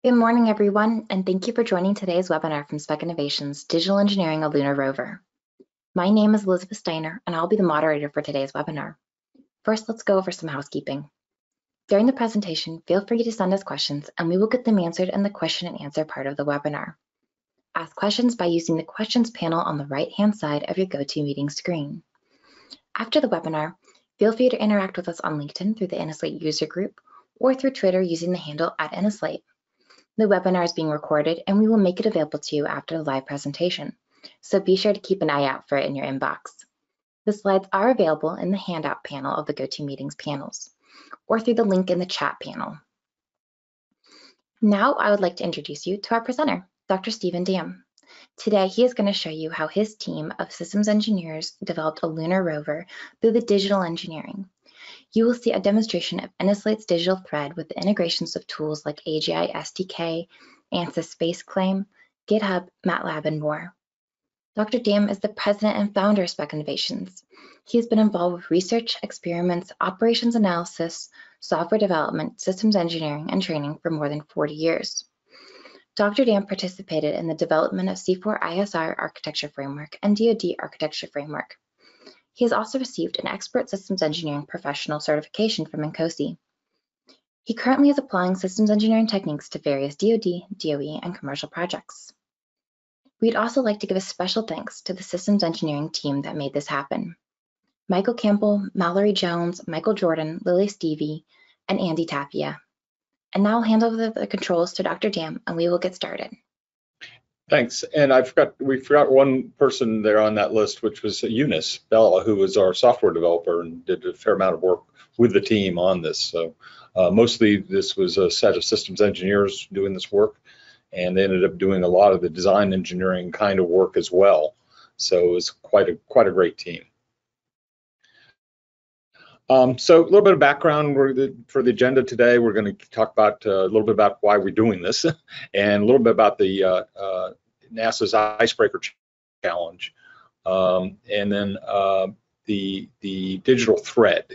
Good morning, everyone, and thank you for joining today's webinar from Spec Innovations, Digital Engineering a Lunar Rover. My name is Elizabeth Steiner, and I'll be the moderator for today's webinar. First, let's go over some housekeeping. During the presentation, feel free to send us questions, and we will get them answered in the question and answer part of the webinar. Ask questions by using the questions panel on the right-hand side of your GoToMeeting screen. After the webinar, feel free to interact with us on LinkedIn through the Innoslate user group or through Twitter using the handle @Innoslate. The webinar is being recorded and we will make it available to you after the live presentation, so be sure to keep an eye out for it in your inbox. The slides are available in the handout panel of the GoToMeetings panels, or through the link in the chat panel. Now I would like to introduce you to our presenter, Dr. Stephen Dam. Today he is going to show you how his team of systems engineers developed a lunar rover through the digital engineering. You will see a demonstration of Innoslate's digital thread with the integrations of tools like AGI SDK, Ansys Space Claim, GitHub, Matlab, and more. Dr. Dam is the president and founder of Spec Innovations. He has been involved with research, experiments, operations analysis, software development, systems engineering, and training for more than 40 years. Dr. Dam participated in the development of C4ISR Architecture Framework and DoD Architecture Framework. He has also received an Expert Systems Engineering Professional certification from INCOSE. He currently is applying systems engineering techniques to various DoD, DOE, and commercial projects. We'd also like to give a special thanks to the systems engineering team that made this happen. Michael Campbell, Mallory Jones, Michael Jordan, Lily Stevie, and Andy Tapia. And now I'll hand over the controls to Dr. Dam and we will get started. Thanks. And we forgot one person there on that list, which was Eunice Bella, who was our software developer and did a fair amount of work with the team on this. So mostly this was a set of systems engineers doing this work, and they ended up doing a lot of the design engineering kind of work as well. So it was quite a great team. So a little bit of background for the agenda today. We're going to talk about a little bit about why we're doing this, and a little bit about the NASA's Icebreaker challenge, and then the digital thread.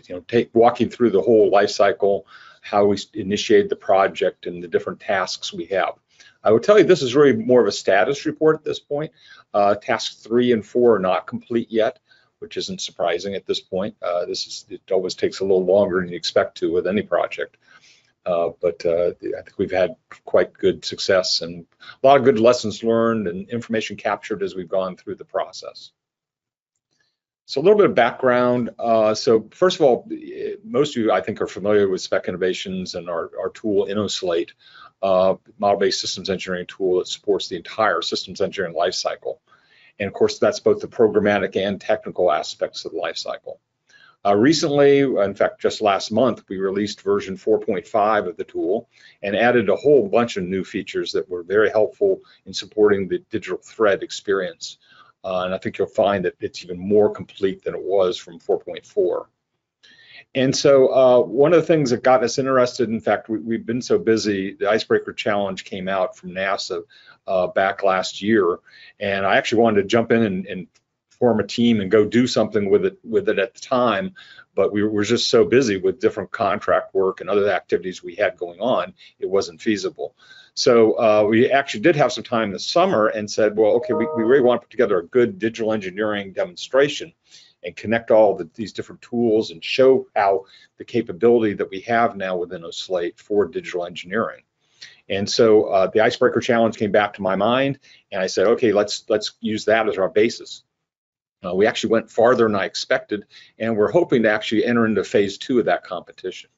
Walking through the whole life cycle, how we initiated the project, and the different tasks we have. I would tell you this is really more of a status report at this point. Tasks 3 and 4 are not complete yet, which isn't surprising at this point. It always takes a little longer than you expect to with any project. But I think we've had quite good success and a lot of good lessons learned and information captured as we've gone through the process. So a little bit of background. So first of all, most of you I think are familiar with Spec Innovations and our tool Innoslate, model-based systems engineering tool that supports the entire systems engineering lifecycle. And of course, that's both the programmatic and technical aspects of the lifecycle. Recently, in fact, just last month, we released version 4.5 of the tool and added a whole bunch of new features that were very helpful in supporting the digital thread experience. And I think you'll find that it's even more complete than it was from 4.4. And so one of the things that got us interested, in fact, we've been so busy, the Icebreaker challenge came out from NASA back last year, and I actually wanted to jump in and form a team and go do something with it at the time, but we were just so busy with different contract work and other activities we had going on, it wasn't feasible. So we actually did have some time this summer and said, well, okay, we really want to put together a good digital engineering demonstration and connect all these different tools and show how the capability that we have now within Slate for digital engineering. And so the Icebreaker challenge came back to my mind, and I said, okay, let's use that as our basis. We actually went farther than I expected, and we're hoping to actually enter into phase 2 of that competition.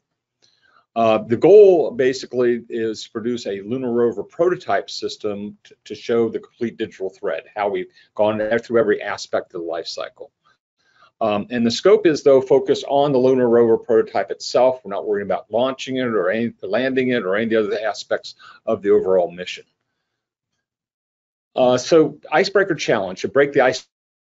The goal basically is to produce a Lunar Rover prototype system to show the complete digital thread, how we've gone through every aspect of the life cycle. And the scope is, though, focused on the Lunar Rover prototype itself. We're not worrying about launching it or landing it or any of the other aspects of the overall mission. So Icebreaker challenge, to break the ice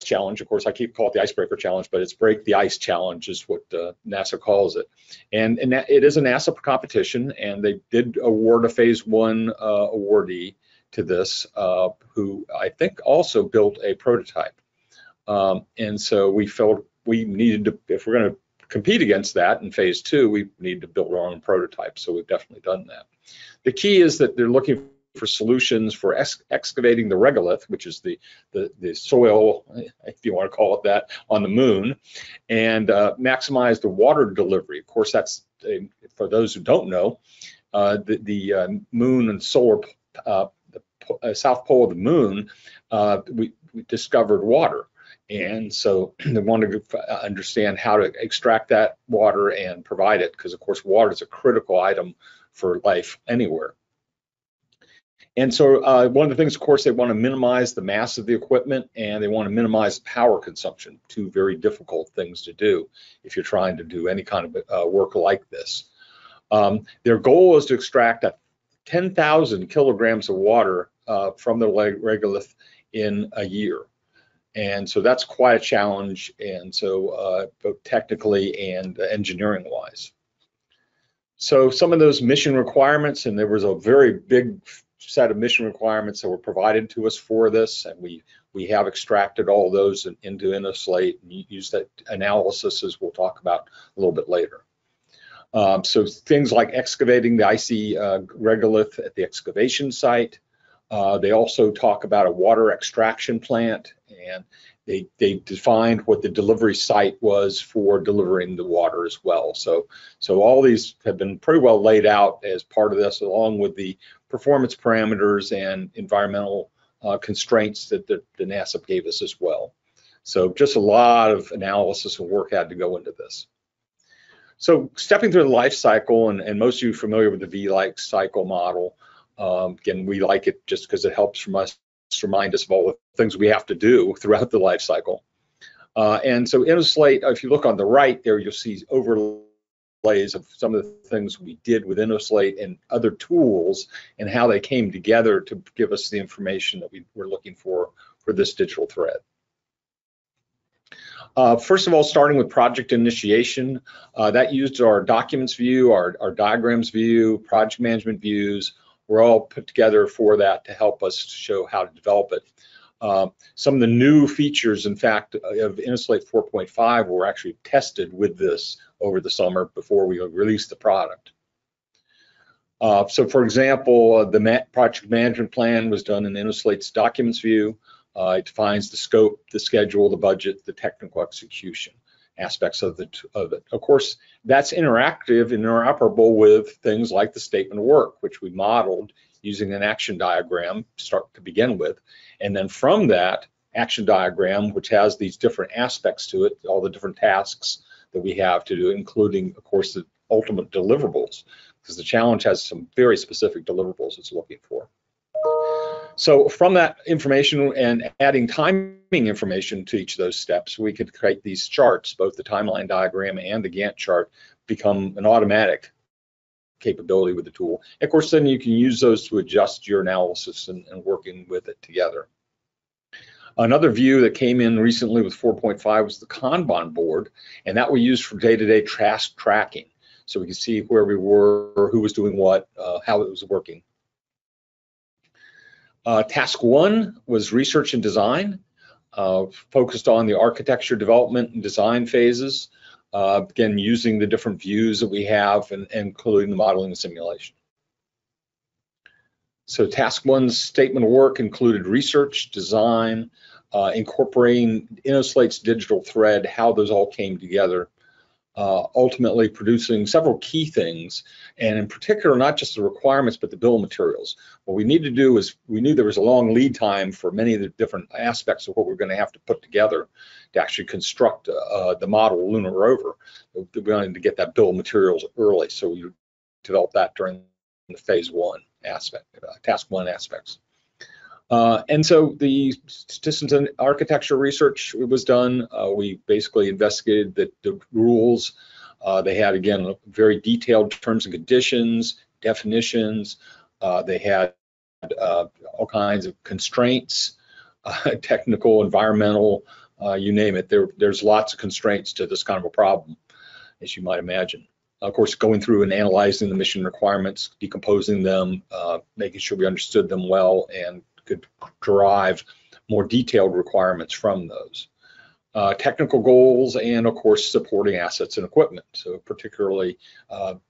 challenge, of course, I keep calling it the Icebreaker challenge, but it's break the ice challenge is what NASA calls it. And it is a NASA competition, and they did award a phase 1 awardee to this, who I think also built a prototype. And so we felt we needed to, if we're going to compete against that in phase 2, we need to build our own prototype. So we've definitely done that. The key is that they're looking for solutions for excavating the regolith, which is the soil, if you want to call it that, on the moon, and maximize the water delivery. Of course, that's, for those who don't know, the moon and solar, the south pole of the moon, we discovered water. And so they wanted to understand how to extract that water and provide it, because of course water is a critical item for life anywhere. And so one of the things, of course, they want to minimize the mass of the equipment, and they want to minimize power consumption, two very difficult things to do if you're trying to do any kind of work like this. Their goal is to extract 10,000 kilograms of water from the regolith in a year. And so that's quite a challenge, and so both technically and engineering wise. So some of those mission requirements, and there was a very big set of mission requirements that were provided to us for this, and we have extracted all of those into Innoslate and use that analysis, as we'll talk about a little bit later. So things like excavating the icy regolith at the excavation site. They also talk about a water extraction plant, and they defined what the delivery site was for delivering the water as well. So all these have been pretty well laid out as part of this, along with the performance parameters and environmental constraints that the NASA gave us as well. So just a lot of analysis and work had to go into this. So stepping through the life cycle, and most of you are familiar with the V-like cycle model. Again, we like it just because it helps remind us of all the things we have to do throughout the life cycle. And so Innoslate, if you look on the right there, you'll see overlays of some of the things we did with Innoslate and other tools, and how they came together to give us the information that we were looking for this digital thread. First of all, starting with project initiation, that used our documents view, our diagrams view, project management views, were all put together for that to help us show how to develop it. Some of the new features, in fact, of Innoslate 4.5 were actually tested with this over the summer before we released the product. So for example, the project management plan was done in Innoslate's documents view. It defines the scope, the schedule, the budget, the technical execution aspects of it. Of course, that's interactive and interoperable with things like the statement of work, which we modeled using an action diagram to begin with. And then from that action diagram, which has these different aspects to it, all the different tasks that we have to do, including, of course, the ultimate deliverables, because the challenge has some very specific deliverables it's looking for. So from that information and adding timing information to each of those steps, we could create these charts, both the timeline diagram and the Gantt chart become an automatic capability with the tool. Of course, then you can use those to adjust your analysis and working with it together. Another view that came in recently with 4.5 was the Kanban board, and that we use for day-to-day task tracking. So we can see where we were, who was doing what, how it was working. Task 1 was research and design, focused on the architecture development and design phases, again, using the different views that we have, and including the modeling and simulation. So task 1's statement of work included research, design, incorporating Innoslate's digital thread, how those all came together, ultimately producing several key things, and in particular, not just the requirements, but the bill of materials. What we need to do is, we knew there was a long lead time for many of the different aspects of what we're going to have to put together to actually construct the model Lunar Rover. We wanted to get that bill of materials early, so we developed that during the phase 1 aspect, task 1 aspects. And so the systems and architecture research was done. We basically investigated the rules. They had, again, very detailed terms and conditions, definitions. They had all kinds of constraints, technical, environmental, you name it. There's lots of constraints to this kind of a problem, as you might imagine. Of course, going through and analyzing the mission requirements, decomposing them, making sure we understood them well, and could derive more detailed requirements from those. Technical goals, and of course, supporting assets and equipment. So particularly,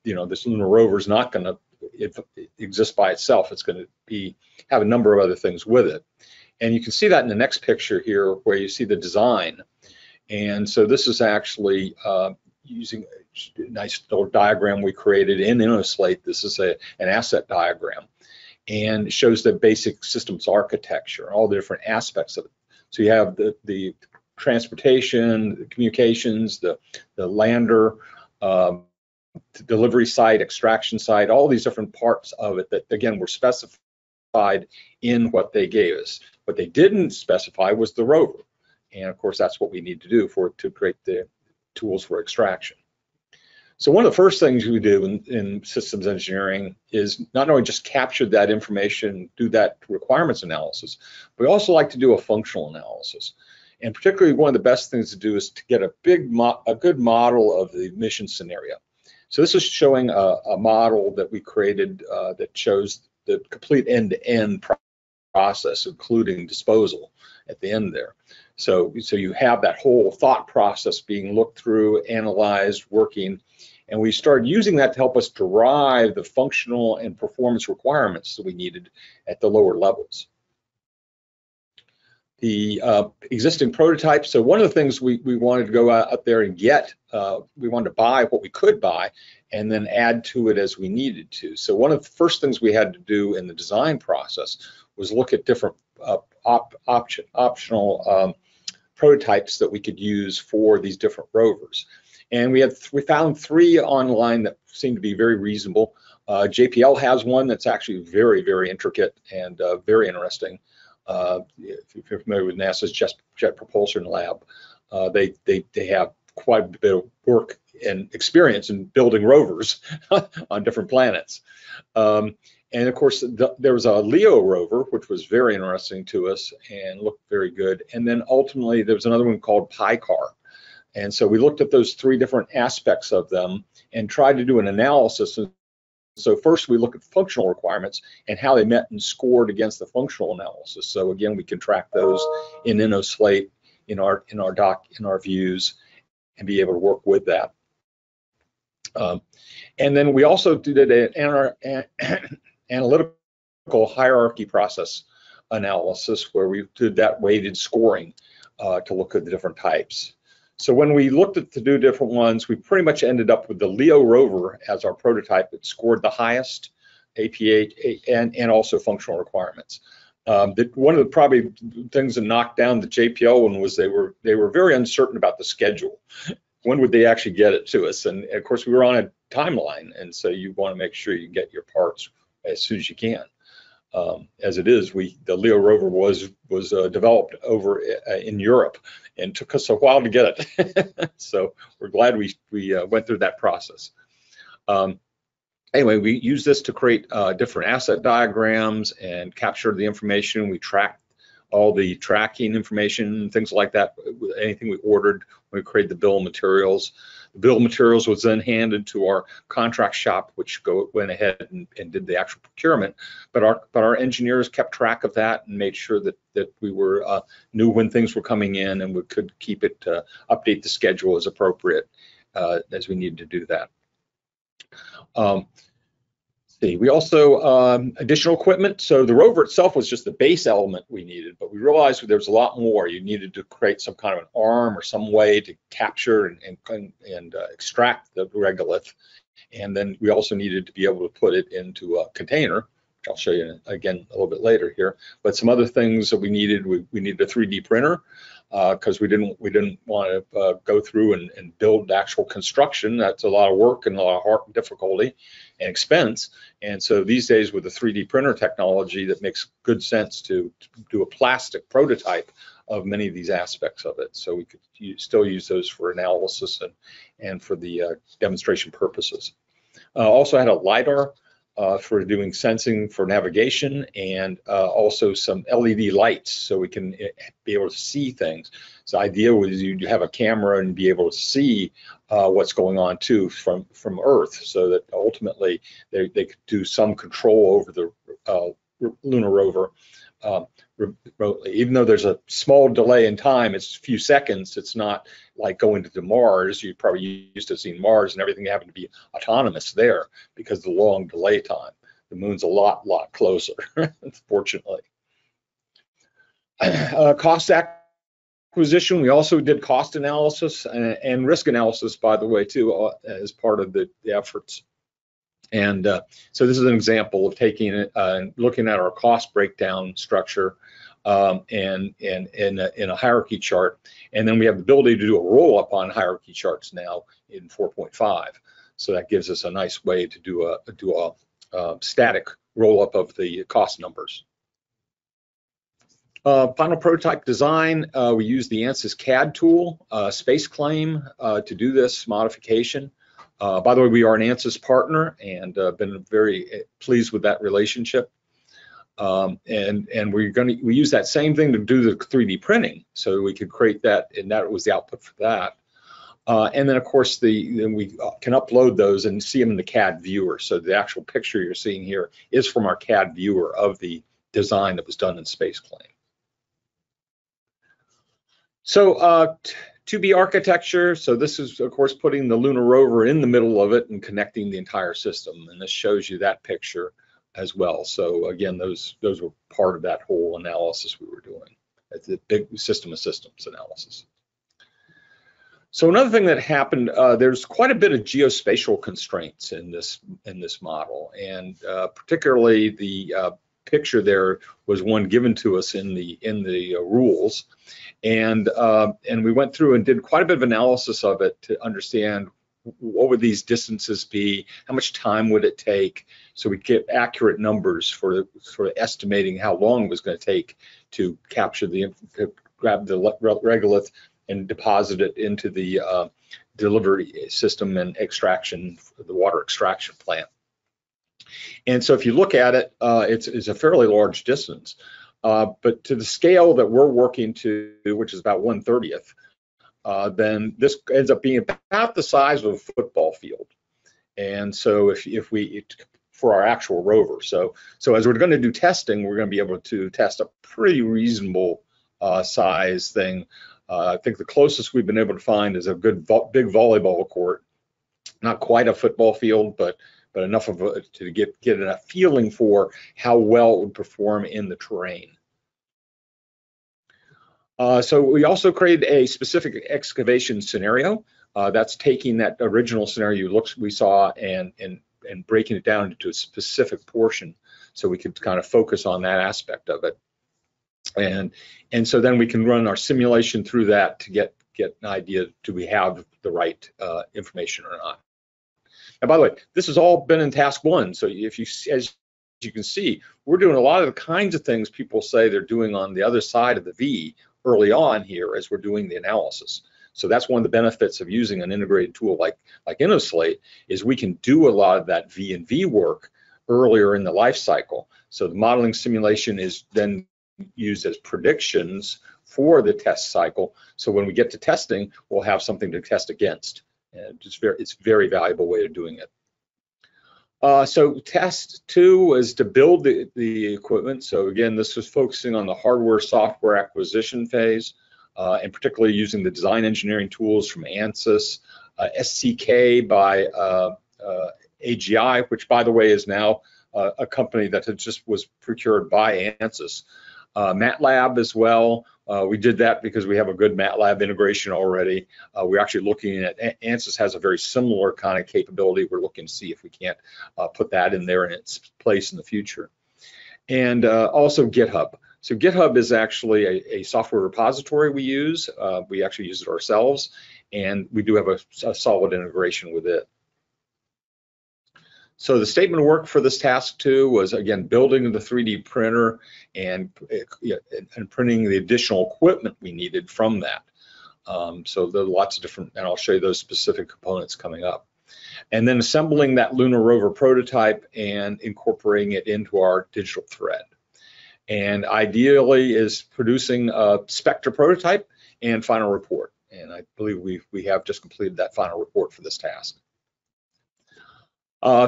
this Lunar Rover is not going to it exists by itself. It's going to have a number of other things with it. And you can see that in the next picture here where you see the design. And so this is actually using a nice little diagram we created in Innoslate. This is an asset diagram, and it shows the basic systems architecture, all the different aspects of it. So you have the transportation, the communications, the lander, the delivery site, extraction site, all these different parts of it that, again, were specified in what they gave us. What they didn't specify was the rover. And of course, that's what we need to do to create the tools for extraction. So one of the first things we do in systems engineering is not only just capture that information, do that requirements analysis, but we also like to do a functional analysis. And particularly one of the best things to do is to get a good model of the mission scenario. So this is showing a model that we created that shows the complete end-to-end process, including disposal at the end there. So you have that whole thought process being looked through, analyzed, working, and we started using that to help us derive the functional and performance requirements that we needed at the lower levels. The existing prototypes, so one of the things we wanted to go out there and get, we wanted to buy what we could buy and then add to it as we needed to. So one of the first things we had to do in the design process was look at different optional prototypes that we could use for these different rovers. And we found 3 online that seemed to be very reasonable. JPL has one that's actually very, very intricate and very interesting. If you're familiar with NASA's Jet Propulsion Lab, they have quite a bit of work and experience in building rovers on different planets. And of course, there was a LEO rover, which was very interesting to us and looked very good. And then ultimately, there was another one called PyCar. And so we looked at those 3 different aspects of them and tried to do an analysis. So first, we look at functional requirements and how they met and scored against the functional analysis. So again, we can track those in Innoslate, in our views, and be able to work with that. And then we also did an analytical hierarchy process analysis where we did that weighted scoring to look at the different types. So when we looked at the 2 different ones, we pretty much ended up with the LEO rover as our prototype that scored the highest APA and also functional requirements. One of the probably things that knocked down the JPL one was they were very uncertain about the schedule. When would they actually get it to us? And of course, we were on a timeline, and so you want to make sure you get your parts as soon as you can. As it is, the LEO rover was developed over in Europe and took us a while to get it. So we're glad we went through that process. Anyway, we used this to create different asset diagrams and capture the information. We tracked all the tracking information, things like that, anything we ordered when we created the bill of materials. The bill of materials was then handed to our contract shop, which went ahead and did the actual procurement. But our engineers kept track of that and made sure that we knew when things were coming in, and we could keep it update the schedule as appropriate as we needed to do that. We also additional equipment. So the rover itself was just the base element we needed, but we realized there was a lot more. You needed to create some kind of an arm or some way to capture and extract the regolith, and then we also needed to be able to put it into a container, which I'll show you again a little bit later here. But some other things that we needed, we needed a 3D printer because we didn't want to go through and build actual construction. That's a lot of work and a lot of difficulty and expense. And so these days with the 3D printer technology, that makes good sense to do a plastic prototype of many of these aspects of it. So we could still use those for analysis and for the demonstration purposes. Also had a LiDAR for doing sensing for navigation, and also some LED lights so we can be able to see things. So the idea was you have a camera and be able to see what's going on too from Earth, so that ultimately they could do some control over the Lunar Rover remotely. Even though there's a small delay in time, it's a few seconds, it's not like going to Mars. You're probably used to seeing Mars and everything having to be autonomous there because of the long delay time. The moon's a lot closer, fortunately. Cost acquisition, we also did cost analysis and risk analysis, by the way, too, as part of the efforts. And so this is an example of taking it and looking at our cost breakdown structure and in a hierarchy chart. And then we have the ability to do a roll-up on hierarchy charts now in 4.5. So that gives us a nice way to do a static roll-up of the cost numbers. Final prototype design, we use the Ansys CAD tool, Space Claim, to do this modification. By the way, we are an Ansys partner and been very pleased with that relationship. And we use that same thing to do the 3D printing, so we could create that, and that was the output for that. And then of course then we can upload those and see them in the CAD viewer. So the actual picture you're seeing here is from our CAD viewer of the design that was done in Space Claim. So 2B architecture, so this is of course putting the Lunar Rover in the middle of it and connecting the entire system, and this shows you that picture as well. So again, those were part of that whole analysis we were doing. It's a big system of systems analysis. So another thing that happened, there's quite a bit of geospatial constraints in this model, and particularly the picture there was one given to us in the rules, and we went through and did quite a bit of analysis of it to understand what would these distances be, how much time would it take, so we get accurate numbers for sort of estimating how long it was going to take to capture to grab the regolith and deposit it into the delivery system and extraction, the water extraction plant. And so if you look at it, it's a fairly large distance, but to the scale that we're working to, which is about 1/30th, then this ends up being about the size of a football field. And so if we for our actual rover, so as we're going to do testing, we're going to be able to test a pretty reasonable size thing. I think the closest we've been able to find is a good big volleyball court, not quite a football field, but enough of it to get a feeling for how well it would perform in the terrain. So we also created a specific excavation scenario. That's taking that original scenario we saw and breaking it down into a specific portion, so we could kind of focus on that aspect of it. And so then we can run our simulation through that to get an idea, do we have the right information or not. And by the way, this has all been in task 1. So as you can see, we're doing a lot of the kinds of things people say they're doing on the other side of the V early on here as we're doing the analysis. So that's one of the benefits of using an integrated tool like Innoslate, is we can do a lot of that V and V work earlier in the life cycle. So the modeling simulation is then used as predictions for the test cycle. So when we get to testing, we'll have something to test against. And it's a very valuable way of doing it. So task 2 was to build the equipment. So again, this was focusing on the hardware software acquisition phase, and particularly using the design engineering tools from Ansys, SCK by AGI, which by the way is now a company that was procured by Ansys. Matlab as well. We did that because we have a good Matlab integration already. We're actually looking at, Ansys has a very similar kind of capability. We're looking to see if we can't put that in there in its place in the future. And also GitHub. So GitHub is actually a software repository we use. We actually use it ourselves, and we do have a solid integration with it. So the statement of work for this task 2 was, again, building the 3D printer and printing the additional equipment we needed from that. So there are lots of different, and I'll show you those specific components coming up. And then assembling that Lunar Rover prototype and incorporating it into our digital thread. And ideally is producing a Spectre prototype and final report. And I believe we have just completed that final report for this task.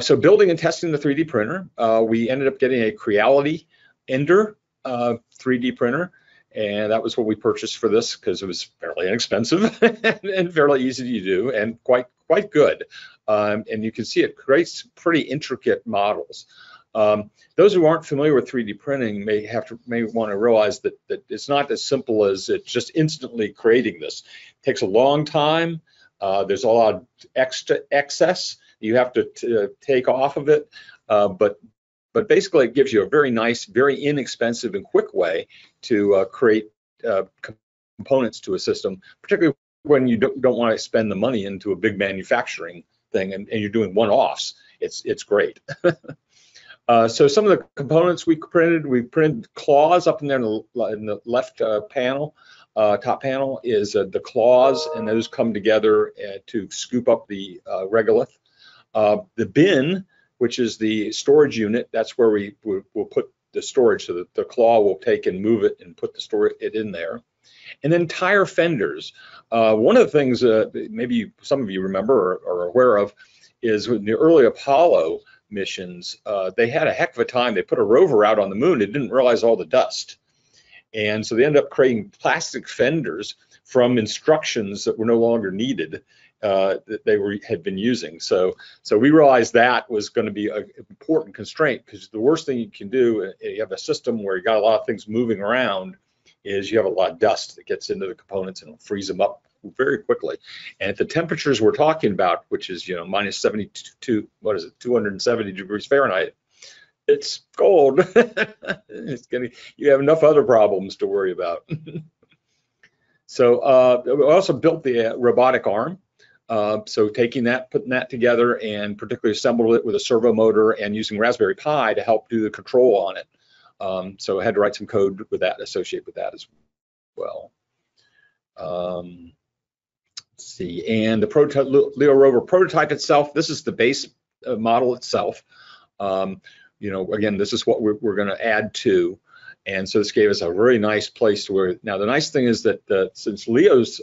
So building and testing the 3D printer, we ended up getting a Creality Ender 3D printer, and that was what we purchased for this because it was fairly inexpensive and fairly easy to do and quite good. And you can see it creates pretty intricate models. Those who aren't familiar with 3D printing may want to realize that it's not as simple as it's just instantly creating this. It takes a long time. There's a lot of excess you have to take off of it, but basically it gives you a very nice, very inexpensive and quick way to create components to a system, particularly when you don't want to spend the money into a big manufacturing thing and you're doing one-offs. It's great. So some of the components we printed claws up in there in the left panel. Top panel is the claws, and those come together to scoop up the regolith. The bin, which is the storage unit, that's where we'll put the storage, so that the claw will take and move it and put it in there. And then tire fenders. One of the things maybe some of you remember or are aware of is in the early Apollo missions, they had a heck of a time. They put a rover out on the moon. They didn't realize all the dust. And so they ended up creating plastic fenders from instructions that were no longer needed that they had been using. So we realized that was going to be an important constraint, because the worst thing you can do, you have a system where you got a lot of things moving around, is you have a lot of dust that gets into the components and it'll freeze them up very quickly. And at the temperatures we're talking about, which is minus 72, 270 degrees Fahrenheit, it's cold. You have enough other problems to worry about. So we also built the robotic arm. So taking that, putting that together, and particularly assembled it with a servo motor and using Raspberry Pi to help do the control on it. So I had to write some code with that, associated with that as well. Let's see, and the Lunar Rover prototype itself, this is the base model itself. Again, this is what we're going to add to. And so this gave us a very nice place to where, now the nice thing is that since Leo's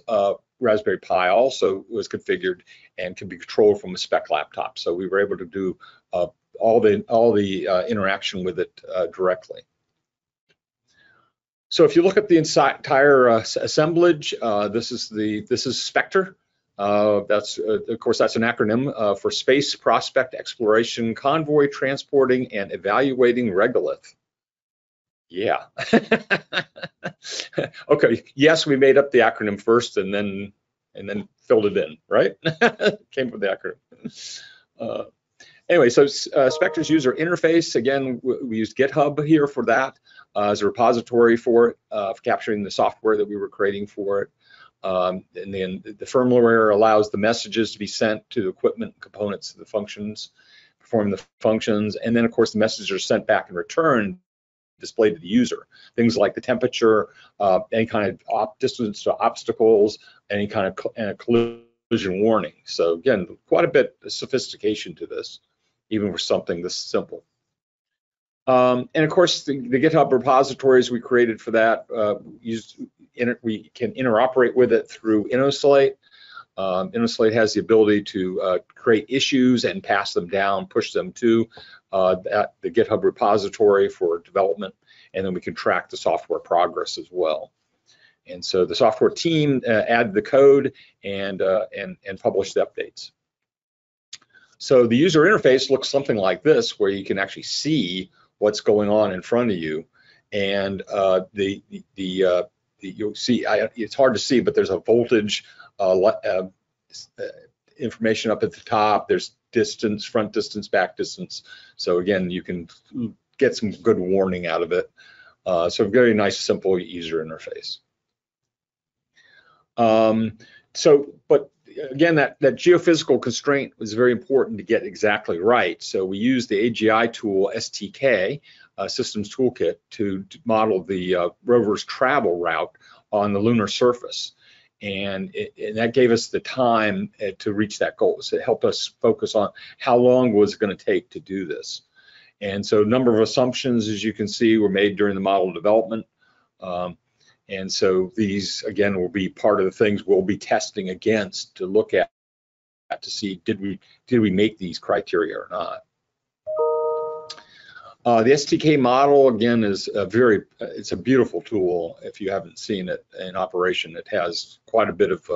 Raspberry Pi also was configured and can be controlled from a spec laptop, so we were able to do all the interaction with it directly. So if you look at the entire assemblage, this is Spectre. That's of course that's an acronym for Space Prospect Exploration Convoy Transporting and Evaluating Regolith. Yeah. Okay. Yes, we made up the acronym first and then filled it in, right? Came from the acronym. Anyway, so Spectre's user interface, again, we used GitHub here for that as a repository for it, for capturing the software that we were creating for it. And then the firmware allows the messages to be sent to the equipment components of the functions, perform the functions, and then of course the messages are sent back in return, displayed to the user. Things like the temperature, any kind of distance to obstacles, any kind of collision warning. So again, quite a bit of sophistication to this, even for something this simple. And of course, the GitHub repositories we created for that, we can interoperate with it through Innoslate. Innoslate has the ability to create issues and pass them down, push them to the GitHub repository for development, and then we can track the software progress as well. And so the software team added the code and published the updates. So the user interface looks something like this, where you can actually see what's going on in front of you, and you'll see, it's hard to see, but there's a voltage information up at the top. There's distance, front distance, back distance. So again, you can get some good warning out of it. So very nice, simple user interface. But again, that geophysical constraint was very important to get exactly right. So we used the AGI tool STK, Systems Toolkit, to model the rover's travel route on the lunar surface. And that gave us the time to reach that goal. So it helped us focus on how long was it going to take to do this. And so a number of assumptions, as you can see, were made during the model development. And so these, again, will be part of the things we'll be testing against to look at to see did we make these criteria or not. The STK model, again, is it's a beautiful tool. If you haven't seen it in operation, it has quite a bit of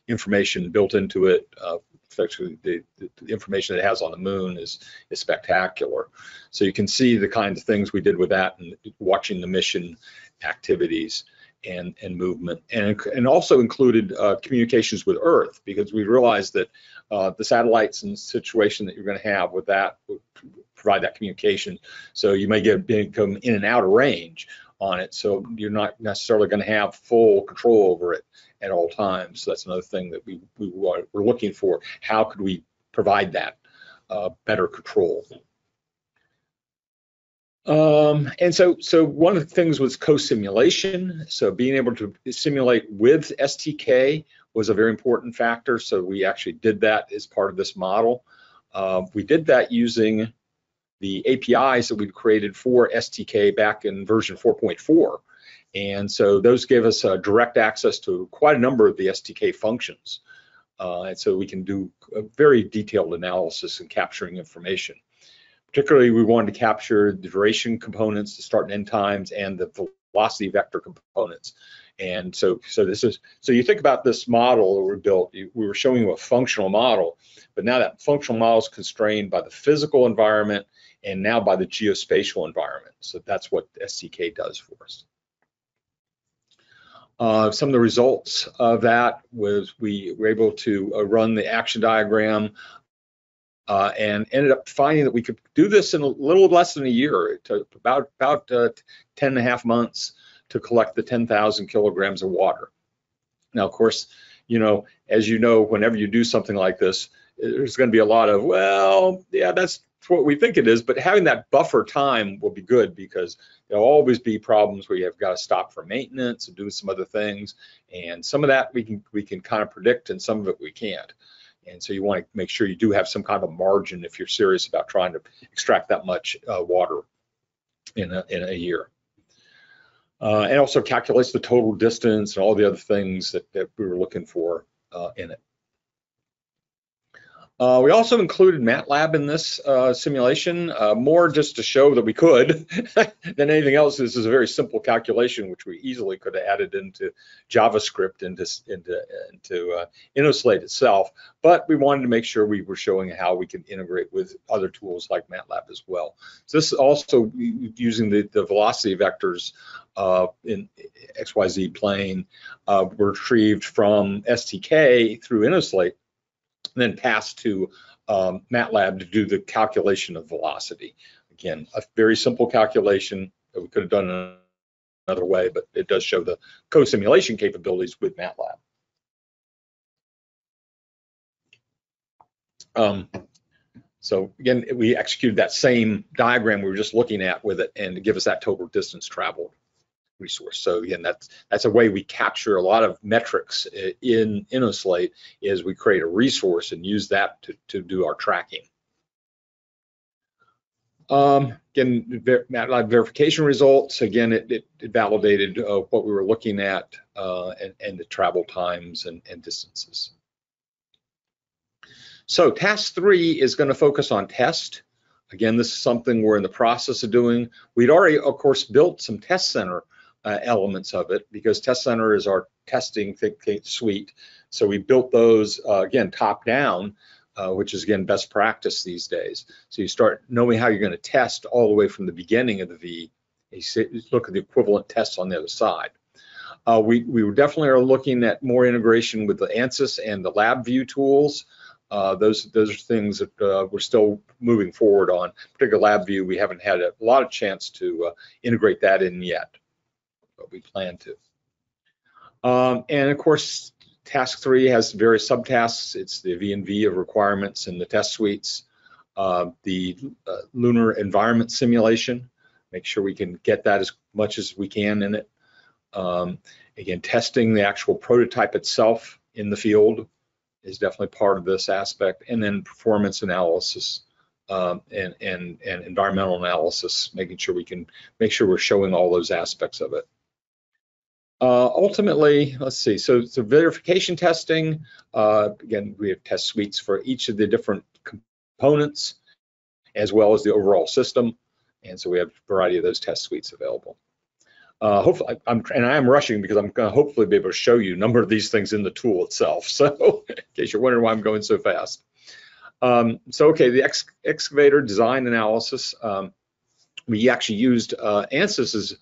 information built into it, especially the information that it has on the moon is spectacular. So you can see the kinds of things we did with that and watching the mission activities and movement, and also included communications with Earth, because we realized that the satellites and situation that you're going to have with that would provide that communication. So you may become in and out of range on it, so you're not necessarily going to have full control over it at all times. So that's another thing that we were looking for. How could we provide that better control? And so one of the things was co-simulation. So being able to simulate with STK was a very important factor. So we actually did that as part of this model. We did that using the APIs that we'd created for STK back in version 4.4. And so those gave us direct access to quite a number of the STK functions. And so we can do a very detailed analysis and capturing information. Particularly, we wanted to capture the duration components, the start and end times, and the velocity vector components. And so you think about this model that we built, we were showing you a functional model, but now that functional model is constrained by the physical environment and now by the geospatial environment. So that's what STK does for us. Some of the results of that was we were able to run the action diagram and ended up finding that we could do this in a little less than a year. It took about 10.5 months to collect the 10,000 kilograms of water. Now, of course, as you know, whenever you do something like this, there's going to be a lot of, well, yeah, that's what we think it is, but having that buffer time will be good, because there'll always be problems where you've got to stop for maintenance and do some other things, and some of that we can kind of predict, and some of it we can't. And so you want to make sure you do have some kind of a margin if you're serious about trying to extract that much water in a year. And also calculates the total distance and all the other things that we were looking for in it. We also included Matlab in this simulation, more just to show that we could than anything else. This is a very simple calculation, which we easily could have added into JavaScript, into Innoslate itself. But we wanted to make sure we were showing how we can integrate with other tools like Matlab as well. So this is also using the velocity vectors in XYZ plane were retrieved from STK through Innoslate, and then passed to Matlab to do the calculation of velocity. Again, a very simple calculation that we could have done another way, but it does show the co-simulation capabilities with Matlab. So again, we executed that same diagram we were just looking at with it, and to give us that total distance traveled resource. So again, that's a way we capture a lot of metrics in Innoslate, is we create a resource and use that to do our tracking. Again, Matlab verification results, again, it validated what we were looking at and the travel times and distances. So task 3 is going to focus on test. Again, this is something we're in the process of doing. We'd already, of course, built some test center elements of it, because Test Center is our testing suite. So we built those, again, top down, which is, again, best practice these days. So you start knowing how you're going to test all the way from the beginning of the V. You look at the equivalent tests on the other side. We definitely are looking at more integration with the Ansys and the LabVIEW tools. Those are things that we're still moving forward on. Particularly LabVIEW, we haven't had a lot of chance to integrate that in yet, but we plan to. And of course, task 3 has various subtasks. It's the V&V of requirements and the test suites, the lunar environment simulation, make sure we can get that as much as we can in it. Again, testing the actual prototype itself in the field is definitely part of this aspect, and then performance analysis and environmental analysis, making sure we can make sure we're showing all those aspects of it. Ultimately, let's see, so verification testing, again, we have test suites for each of the different components as well as the overall system, and so we have a variety of those test suites available. Hopefully, I am rushing because I'm going to hopefully be able to show you a number of these things in the tool itself. So in case you're wondering why I'm going so fast. Okay, the excavator design analysis. We actually used Ansys's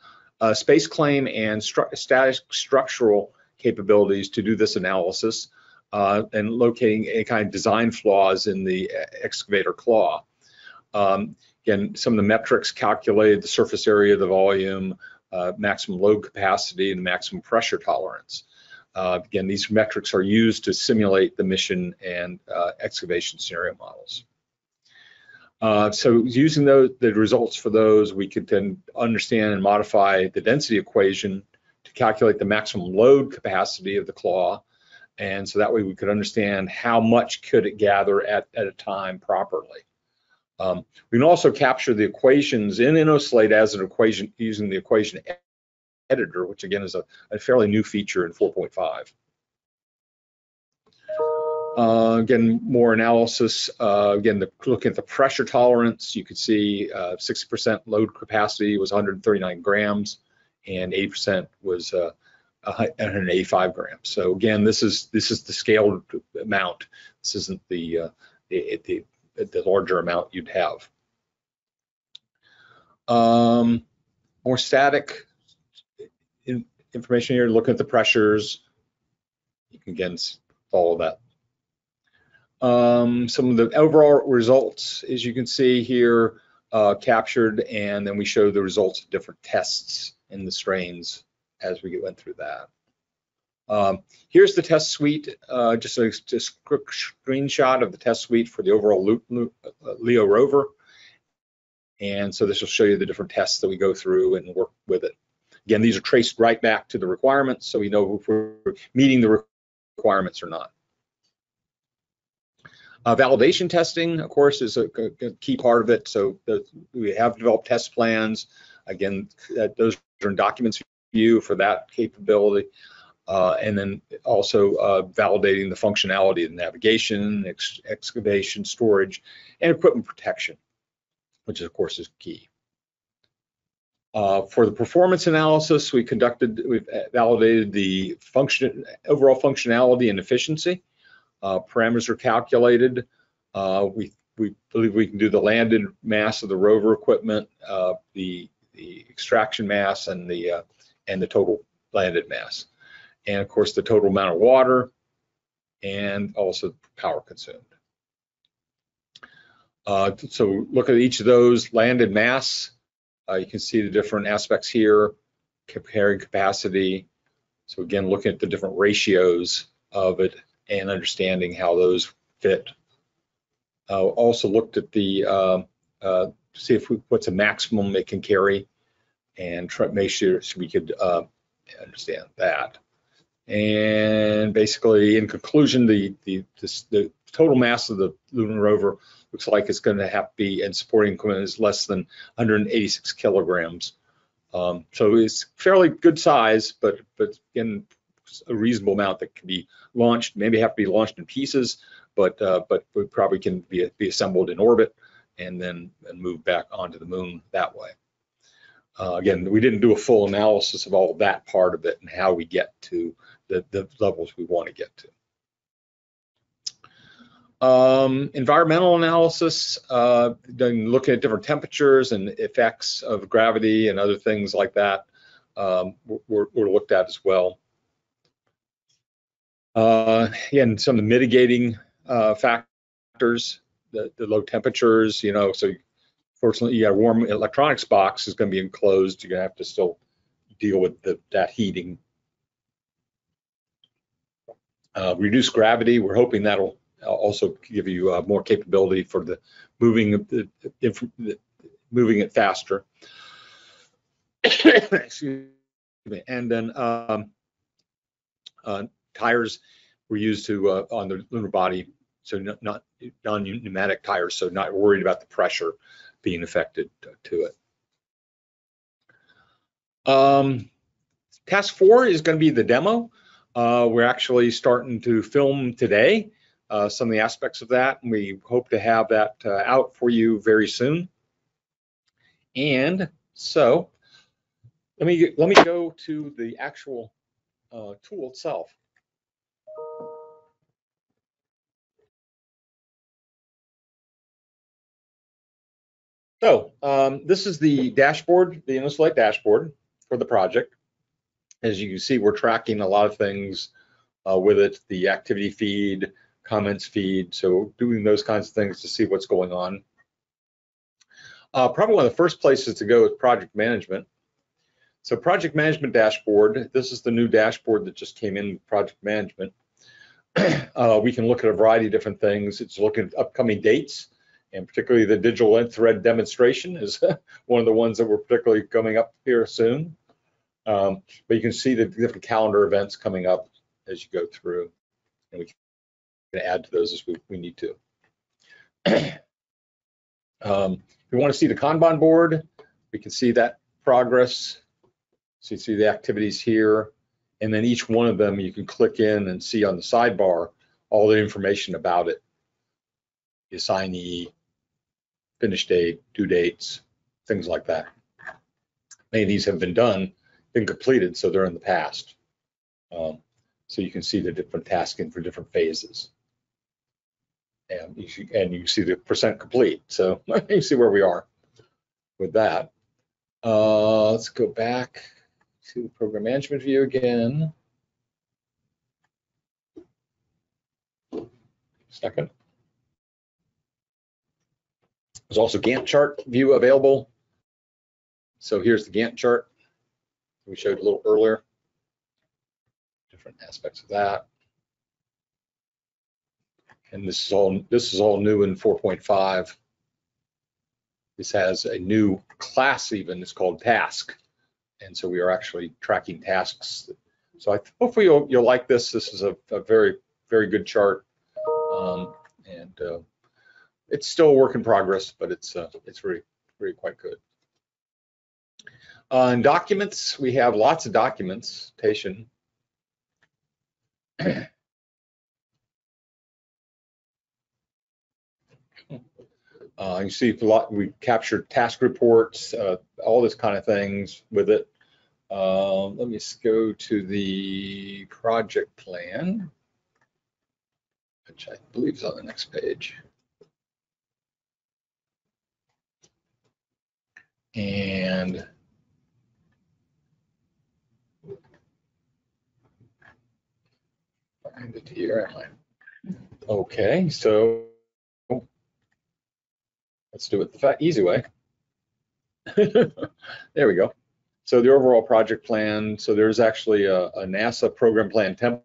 space claim and static structural capabilities to do this analysis and locating any kind of design flaws in the excavator claw. Again, some of the metrics calculated the surface area, the volume, maximum load capacity, and maximum pressure tolerance. Again, these metrics are used to simulate the mission and excavation scenario models. So using the results for those, we could then understand and modify the density equation to calculate the maximum load capacity of the claw. And so that way we could understand how much could it gather at a time properly. We can also capture the equations in Innoslate as an equation using the equation editor, which again is a fairly new feature in 4.5. Again, more analysis. Again, looking at the pressure tolerance, you could see 60% load capacity was 139 grams, and 80% was 185 grams. So again, this is the scaled amount. This isn't the larger amount you'd have. More static information here, looking at the pressures. You can again follow that. Some of the overall results, as you can see here, captured, and then we show the results of different tests in the strains as we went through that. Here's the test suite, just a screenshot of the test suite for the overall Leo rover. And so this will show you the different tests that we go through and work with it. Again, these are traced right back to the requirements, so we know if we're meeting the requirements or not. Validation testing, of course, is a key part of it. So we have developed test plans. Again, those are in documents view for that capability. And then also validating the functionality of navigation, excavation, storage, and equipment protection, which of course is key. For the performance analysis, we've validated the overall functionality and efficiency. Parameters are calculated. We believe we can do the landed mass of the rover equipment, the extraction mass, and the total landed mass, and of course the total amount of water, and also power consumed. So look at each of those. Landed mass. You can see the different aspects here, comparing capacity. So again, looking at the different ratios of it and understanding how those fit. Also looked at the see if what's a maximum it can carry, and try to make sure so we could understand that. And basically, in conclusion, the total mass of the Lunar Rover looks like it's going to have to be, and supporting equipment is less than 186 kilograms. So it's fairly good size, but again, a reasonable amount that can be launched. Maybe have to be launched in pieces, but we probably can be assembled in orbit and then move back onto the moon that way. Again, we didn't do a full analysis of all of that part of it and how we get to the levels we want to get to. Environmental analysis, looking at different temperatures and effects of gravity and other things like that were looked at as well. Again, some of the mitigating factors, the low temperatures, so fortunately, a warm electronics box is going to be enclosed. You're going to have to still deal with that heating. Reduced gravity, we're hoping that'll also give you more capability for the moving it faster. Excuse me. And then tires were used to on the lunar body, so not non-pneumatic tires, so not worried about the pressure being affected to it. Task 4 is going to be the demo. We're actually starting to film today some of the aspects of that, and we hope to have that out for you very soon. And so Let me go to the actual tool itself. So this is the dashboard, the Innoslate dashboard for the project. As you can see, we're tracking a lot of things with it, the activity feed, comments feed, so doing those kinds of things to see what's going on. Probably one of the first places to go is project management. So project management dashboard, this is the new dashboard that just came in with project management. We can look at a variety of different things. It's looking at upcoming dates, and particularly the digital thread demonstration is one of the ones that we're particularly coming up here soon. But you can see the different calendar events coming up as you go through, and we can add to those as we need to. If we want to see the Kanban board, we can see that progress. So you see the activities here, and then each one of them you can click in and see on the sidebar all the information about it. The assignee, finish date, due dates, things like that. Many of these have been completed, so they're in the past. So you can see the different tasking for different phases. And you see the percent complete. So you see where we are with that. Let's go back to the program management view again. Second. There's also Gantt chart view available. So here's the Gantt chart we showed a little earlier. Different aspects of that. And this is all new in 4.5. This has a new class even, it's called task. And so we are actually tracking tasks. So hopefully you'll like this. This is a very, very good chart. It's still a work in progress, but it's really quite good. In documents, we have lots of documentation. You see a lot, we captured task reports, all this kind of things with it. Let me go to the project plan, which I believe is on the next page. And find it here, am I? Okay, so let's do it the easy way. There we go. So the overall project plan, so there's actually a NASA program plan template,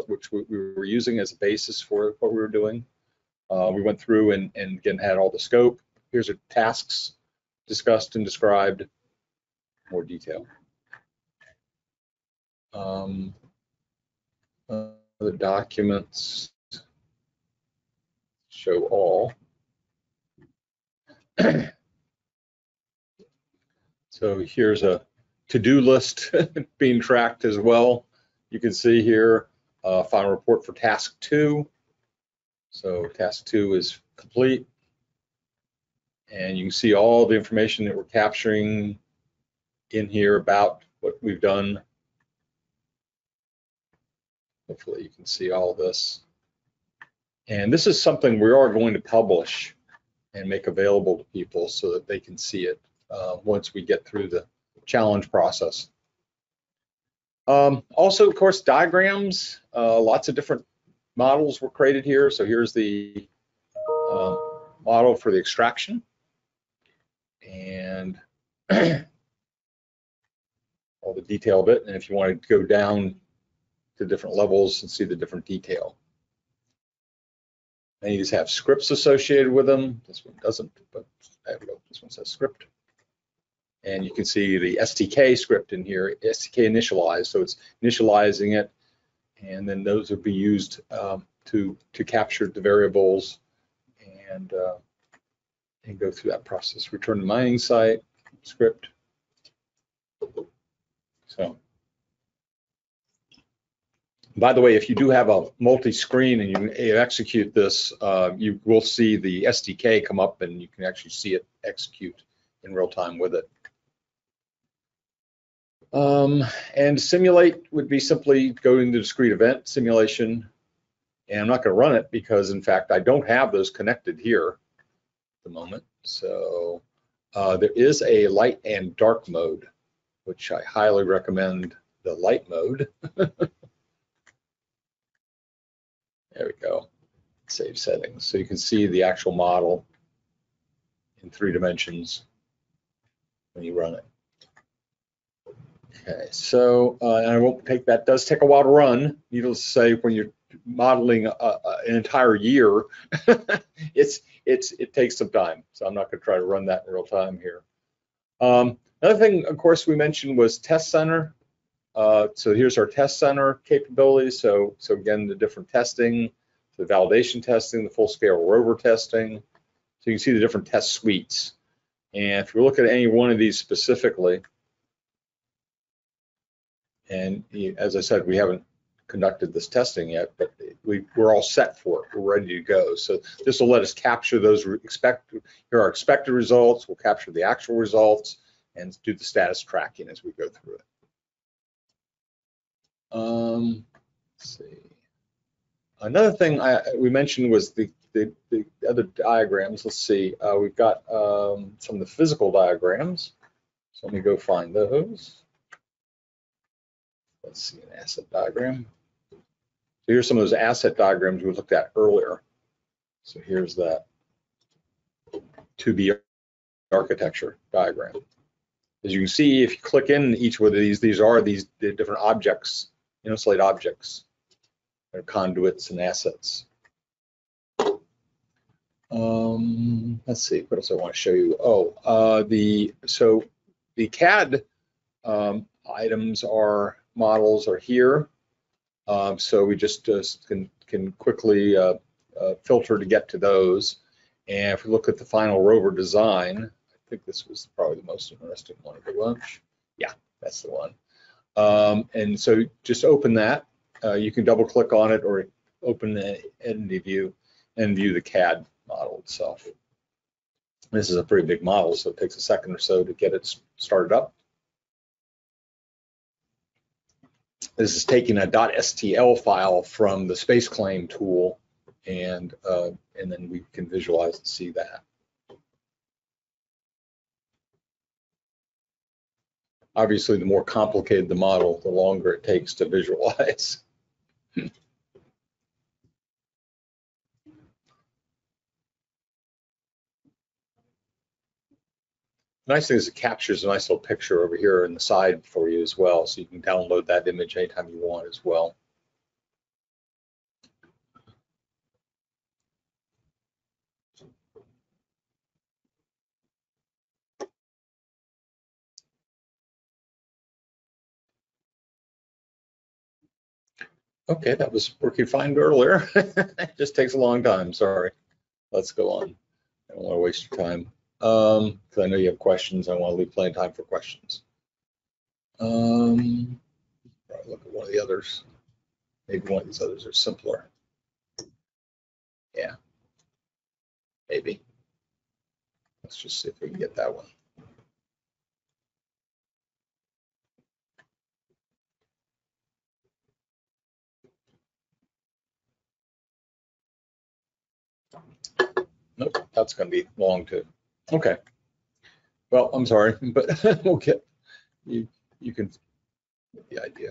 which we were using as a basis for what we were doing. We went through and again had all the scope. Here's the tasks discussed and described, more detail. The documents show all. So here's a to-do list being tracked as well. You can see here, final report for task 2. So task 2 is complete. And you can see all the information that we're capturing in here about what we've done. Hopefully you can see all this. And this is something we are going to publish and make available to people so that they can see it once we get through the challenge process. Also, of course, diagrams, lots of different models were created here. So here's the model for the extraction. And all the detail of it. And if you want to go down to different levels and see the different detail. Many of these have scripts associated with them. This one doesn't, but there we go. This one says script. And you can see the STK script in here, STK initialized. So it's initializing it, and then those will be used to capture the variables and go through that process. Return to mining site script. So, by the way, if you do have a multi-screen and you execute this, you will see the SDK come up and you can actually see it execute in real time with it. And simulate would be simply going to discrete event simulation. And I'm not going to run it because, in fact, I don't have those connected here at the moment. So there is a light and dark mode, which I highly recommend the light mode. There we go. Save settings. So you can see the actual model in 3 dimensions when you run it. Okay, so and I won't take that. Does take a while to run. Needless to say, when you're modeling an entire year, it takes some time. So I'm not going to try to run that in real time here. Another thing, of course, we mentioned was test center. So here's our test center capabilities. So again, the different testing, the validation testing, the full scale rover testing. So you can see the different test suites. And if you look at any one of these specifically, and as I said, we haven't conducted this testing yet, but we're all set for it. We're ready to go. So this will let us capture those here are our expected results. We'll capture the actual results and do the status tracking as we go through it. Let's see. Another thing we mentioned was the other diagrams. Let's see. We've got some of the physical diagrams. So let me go find those. Let's see an asset diagram. So here's some of those asset diagrams we looked at earlier. So here's that 2B architecture diagram. As you can see, if you click in each one of these are the different objects, Innoslate objects. They're conduits and assets. Let's see, what else I want to show you? Oh, the CAD items models are here. So we just can quickly filter to get to those. And if we look at the final rover design, I think this was probably the most interesting one of the bunch. Yeah, that's the one. And so just open that. You can double click on it or open the entity view and view the CAD model itself. This is a pretty big model, so it takes a second or so to get it started up. This is taking a .stl file from the space claim tool, and then we can visualize and see that. Obviously, the more complicated the model, the longer it takes to visualize. The nice thing is it captures a nice little picture over here in the side for you as well, so you can download that image anytime you want as well. Okay, that was working fine earlier. It just takes a long time, sorry. Let's go on. I don't want to waste your time. Because I know you have questions. I want to leave plenty of time for questions. Probably look at one of the others. Maybe one of these others are simpler. Yeah, maybe. Let's just see if we can get that one. Nope, that's going to be long too. Okay. Well, I'm sorry, but we'll get you can get the idea.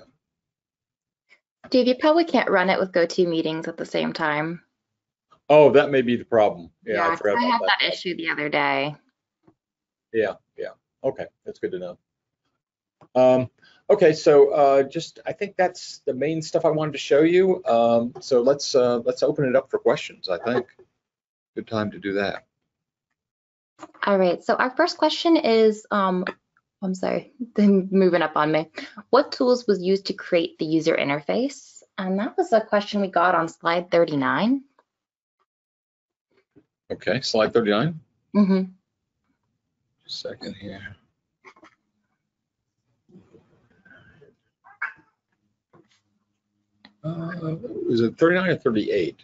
Dave, you probably can't run it with GoToMeetings at the same time. Oh, that may be the problem. Yeah, I forgot about that. I had that issue the other day. Yeah. Okay, that's good to know. Okay, so I think that's the main stuff I wanted to show you. So let's open it up for questions. I think good time to do that. All right, so our first question is, I'm sorry, they're moving up on me. What tools was used to create the user interface? And that was a question we got on slide 39. Okay, slide 39. Mm-hmm. Just a second here. Is it 39 or 38?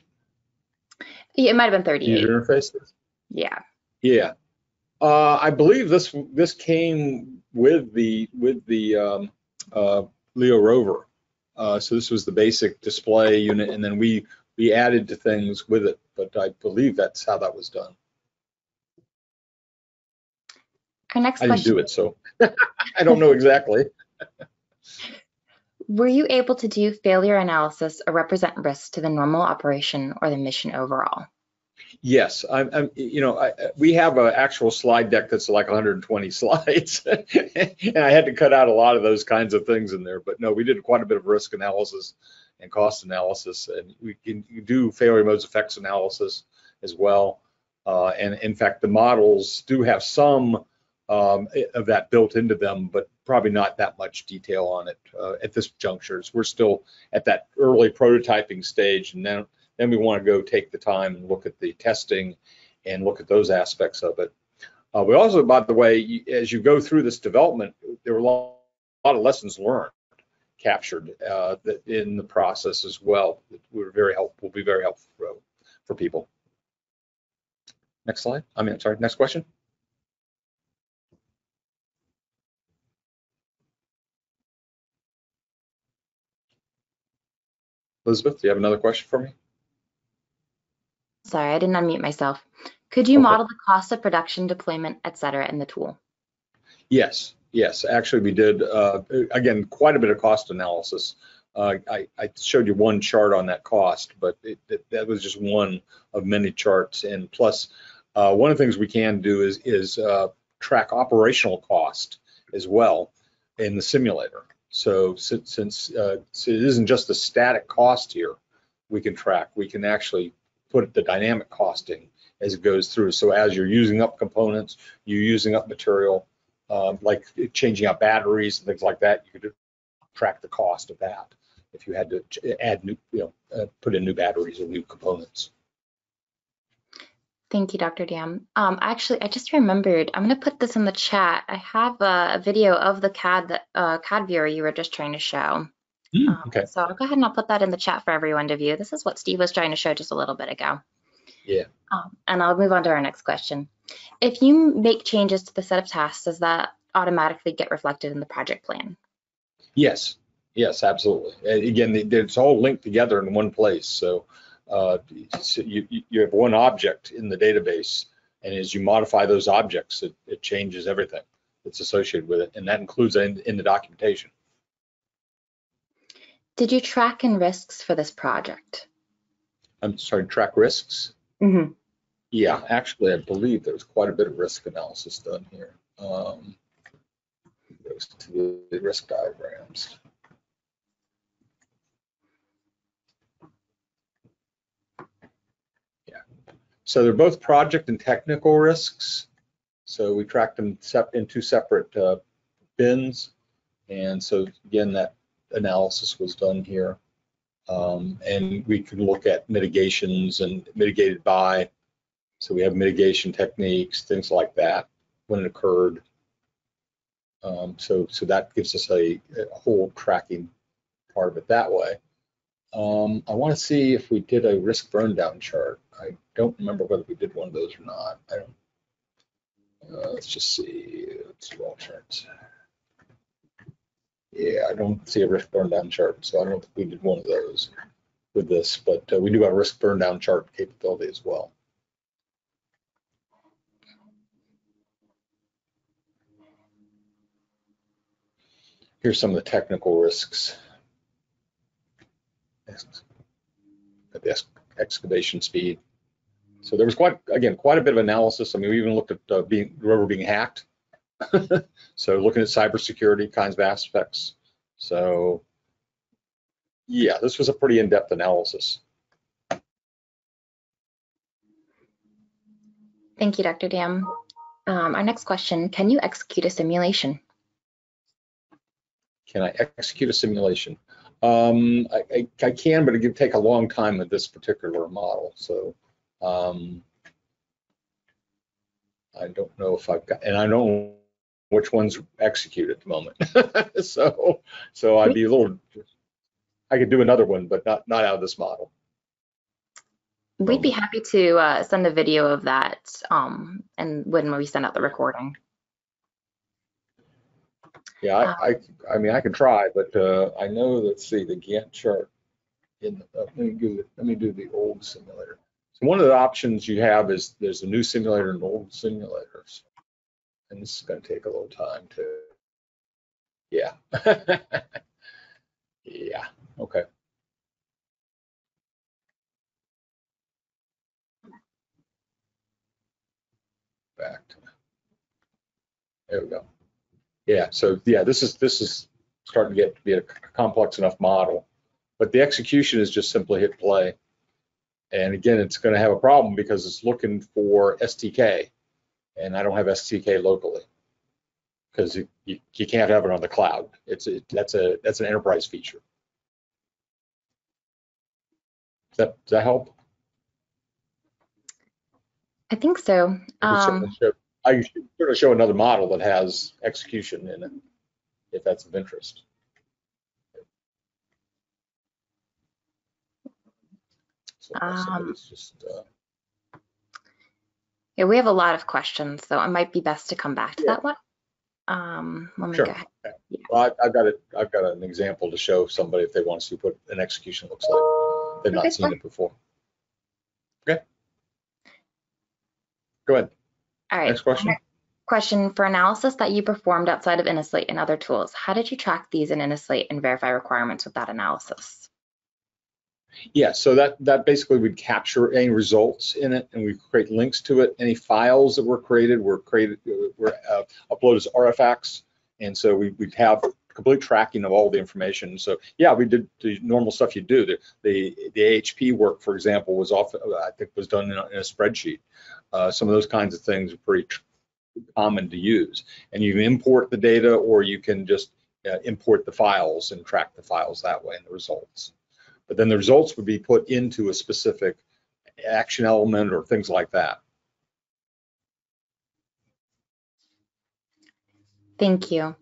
Yeah, it might have been 38. User interfaces? Yeah. I believe this came with the Leo Rover. So this was the basic display unit, and then we added to things with it, but I believe that's how that was done. Our next I didn't question. do it, so I don't know exactly. Were you able to do failure analysis or represent risk to the normal operation or the mission overall? Yes, we have an actual slide deck that's like 120 slides, and I had to cut out a lot of those kinds of things in there. But no, we did quite a bit of risk analysis and cost analysis, and we can do failure modes effects analysis as well. And in fact, the models do have some of that built into them, but probably not that much detail on it at this juncture. We're still at that early prototyping stage, and then we want to go take the time and look at the testing and look at those aspects of it. We also, by the way, as you go through this development, there were a lot of lessons learned captured in the process as well. Will be very helpful for people. Next slide. Sorry, next question. Elizabeth, do you have another question for me? Sorry, I didn't unmute myself. Could you model the cost of production, deployment, et cetera, in the tool? Yes. Actually, we did, again, quite a bit of cost analysis. I showed you one chart on that cost, but that was just one of many charts. And plus, one of the things we can do is track operational cost as well in the simulator. So since it isn't just the static cost here, we can actually put the dynamic costing as it goes through. So as you're using up components, you're using up material, like changing out batteries and things like that, you could track the cost of that if you had to add new, put in new batteries or new components. Thank you, Dr. Dam. Actually, I just remembered, I'm going to put this in the chat. I have a video of the CAD viewer you were just trying to show. Okay. So I'll go ahead and I'll put that in the chat for everyone to view. This is what Steve was trying to show just a little bit ago. Yeah. And I'll move on to our next question. If you make changes to the set of tasks, does that automatically get reflected in the project plan? Yes, absolutely. Again, it's all linked together in one place. So you have one object in the database, and as you modify those objects, it changes everything that's associated with it, and that includes in the documentation. Did you track in risks for this project? I'm sorry, track risks? Mm-hmm. Yeah, actually, I believe there was quite a bit of risk analysis done here. Goes to the risk diagrams. Yeah, so they're both project and technical risks. So we tracked them in two separate bins, and so again, that analysis was done here. And we can look at mitigations and mitigated by. So we have mitigation techniques, things like that when it occurred. So that gives us a whole tracking part of it that way. I want to see if we did a risk burn down chart. I don't remember whether we did one of those or not. I don't. Let's just see. Let's do all charts. Yeah, I don't see a risk burn down chart, so I don't think we did one of those with this, but we do have a risk burn down chart capability as well. Here's some of the technical risks. At the excavation speed. So there was quite a bit of analysis. I mean, we even looked at the rover being hacked. So looking at cybersecurity kinds of aspects. So yeah, this was a pretty in-depth analysis. Thank you, Dr. Dam. Our next question, can you execute a simulation? Can I execute a simulation? I can, but it could take a long time with this particular model. So I don't know if I've got, and I don't know which ones execute at the moment. so I'd be a little, I could do another one, but not out of this model. We'd be happy to send a video of that and when we send out the recording. Yeah, I mean, I can try, but I know, let's see, the Gantt chart. Let me do the old simulator. So one of the options you have is there's a new simulator and old simulators. And this is going to take a little time too. Yeah. Yeah, okay. Back to, there we go. Yeah, so yeah, this is starting to get to be a complex enough model, but the execution is just simply hit play. And again, it's going to have a problem because it's looking for STK, and I don't have STK locally because you can't have it on the cloud. That's an enterprise feature. Does that help? I think so. I should sort of show another model that has execution in it, if that's of interest. So somebody's just. Yeah, we have a lot of questions, so it might be best to come back to that one. Let me Sure. go ahead. Yeah. Well, I've got an example to show somebody if they want to see what an execution looks like. They've not seen it before. Okay. Go ahead. All right. Next question. Question: for analysis that you performed outside of Innoslate and other tools, how did you track these in Innoslate and verify requirements with that analysis? Yeah, so that basically would capture any results in it, and we create links to it. Any files that were created were uploaded as artifacts, and so we'd have complete tracking of all the information. So yeah, we did the normal stuff you do. The AHP work, for example, was often, I think, was done in a spreadsheet. Some of those kinds of things are pretty common to use, and you import the data, or you can just import the files and track the files that way and the results. But then the results would be put into a specific action element or things like that. Thank you.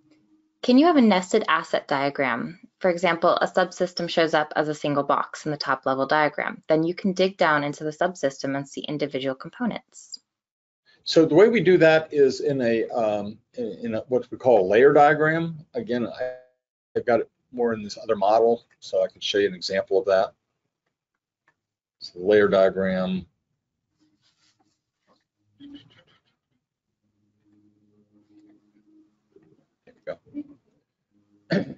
Can you have a nested asset diagram? For example, a subsystem shows up as a single box in the top level diagram. Then you can dig down into the subsystem and see individual components. So the way we do that is in a what we call a layer diagram. Again, I've got it more in this other model, so I can show you an example of that. So the layer diagram. There we go.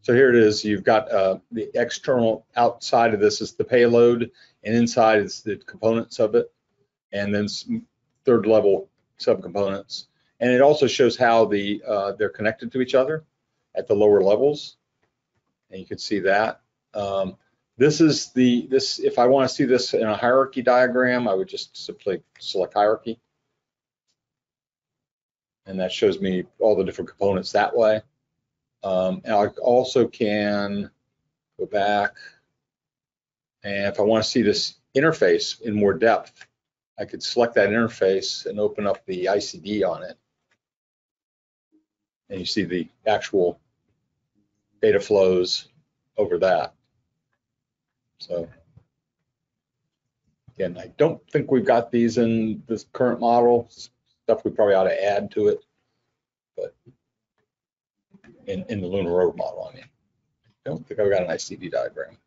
So here it is. You've got the external outside of this is the payload, and inside is the components of it, and then some third level subcomponents. And it also shows how they're connected to each other at the lower levels. And you can see that. This is if I want to see this in a hierarchy diagram, I would just simply select hierarchy. And that shows me all the different components that way. And I also can go back, and if I want to see this interface in more depth, I could select that interface and open up the ICD on it. And you see the actual data flows over that. So again, I don't think we've got these in this current model. Stuff we probably ought to add to it, but in the Lunar Rover model, I mean, I don't think I've got an ICD diagram.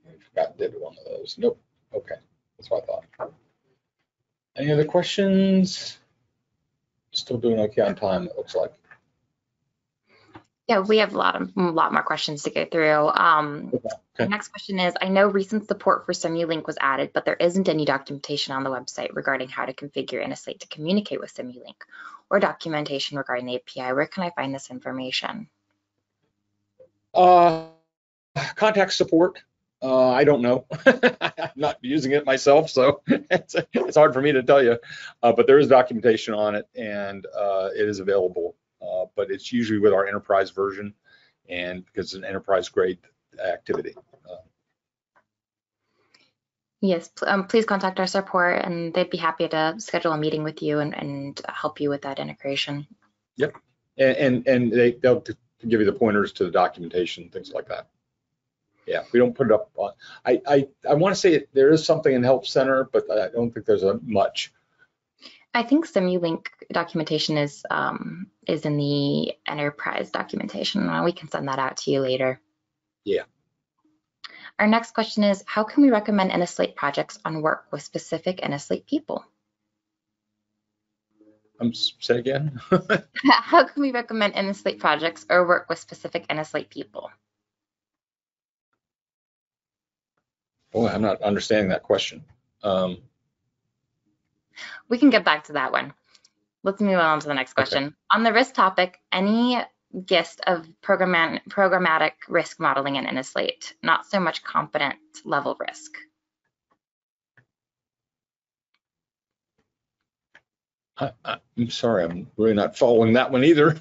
I forgot did one of those. Nope. Okay, that's what I thought. Any other questions? Still doing okay on time, it looks like. Yeah, we have a lot more questions to go through. Okay. The next question is, I know recent support for Simulink was added, but there isn't any documentation on the website regarding how to configure Innoslate to communicate with Simulink, or documentation regarding the API. Where can I find this information? Contact support. I don't know. I'm not using it myself, so it's hard for me to tell you. But there is documentation on it, and it is available. But it's usually with our enterprise version, and because it's an enterprise grade activity. Yes, please contact our support, and they'd be happy to schedule a meeting with you and help you with that integration. Yep, and they'll give you the pointers to the documentation, things like that. Yeah, we don't put it up on. I want to say there is something in Help Center, but I don't think there's much. I think Simulink documentation is in the enterprise documentation. We can send that out to you later. Yeah. Our next question is, how can we recommend Innoslate projects on work with specific Innoslate people? Say again? How can we recommend Innoslate projects or work with specific Innoslate people? Boy, I'm not understanding that question. We can get back to that one. Let's move on to the next question. Okay. On the risk topic, any gist of programmatic risk modeling in Innoslate, not so much competent level risk? I'm sorry, I'm really not following that one either.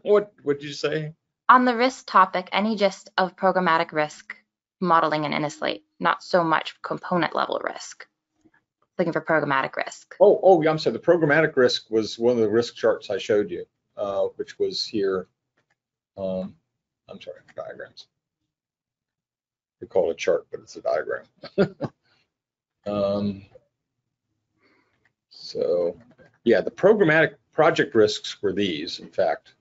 What did you say? On the risk topic, any gist of programmatic risk modeling in Innoslate, not so much component level risk? Looking for programmatic risk. Oh, yeah, I'm sorry. The programmatic risk was one of the risk charts I showed you, which was here. I'm sorry, diagrams. We call it a chart, but it's a diagram. So, yeah, the programmatic project risks were these, in fact.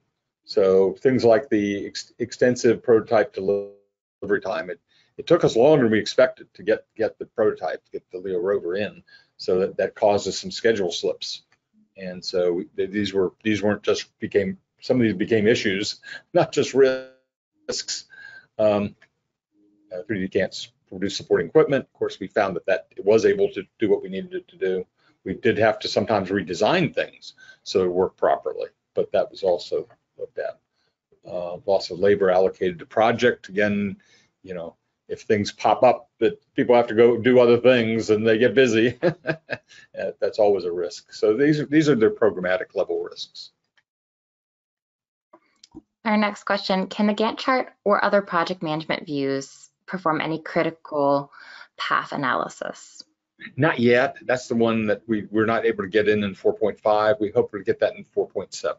So things like the extensive prototype delivery time. It took us longer than we expected to get the prototype, to get the Leo rover in. So that caused us some schedule slips, and so these weren't just some of these became issues, not just risks. 3D can't produce supporting equipment. Of course, we found that it was able to do what we needed it to do. We did have to sometimes redesign things so it worked properly, but that was also looked at. Loss of labor allocated to project. Again, if things pop up that people have to go do other things and they get busy, that's always a risk. So these are their programmatic level risks. Our next question, can the Gantt chart or other project management views perform any critical path analysis? Not yet. That's the one that we're not able to get in 4.5. We hope to get that in 4.7.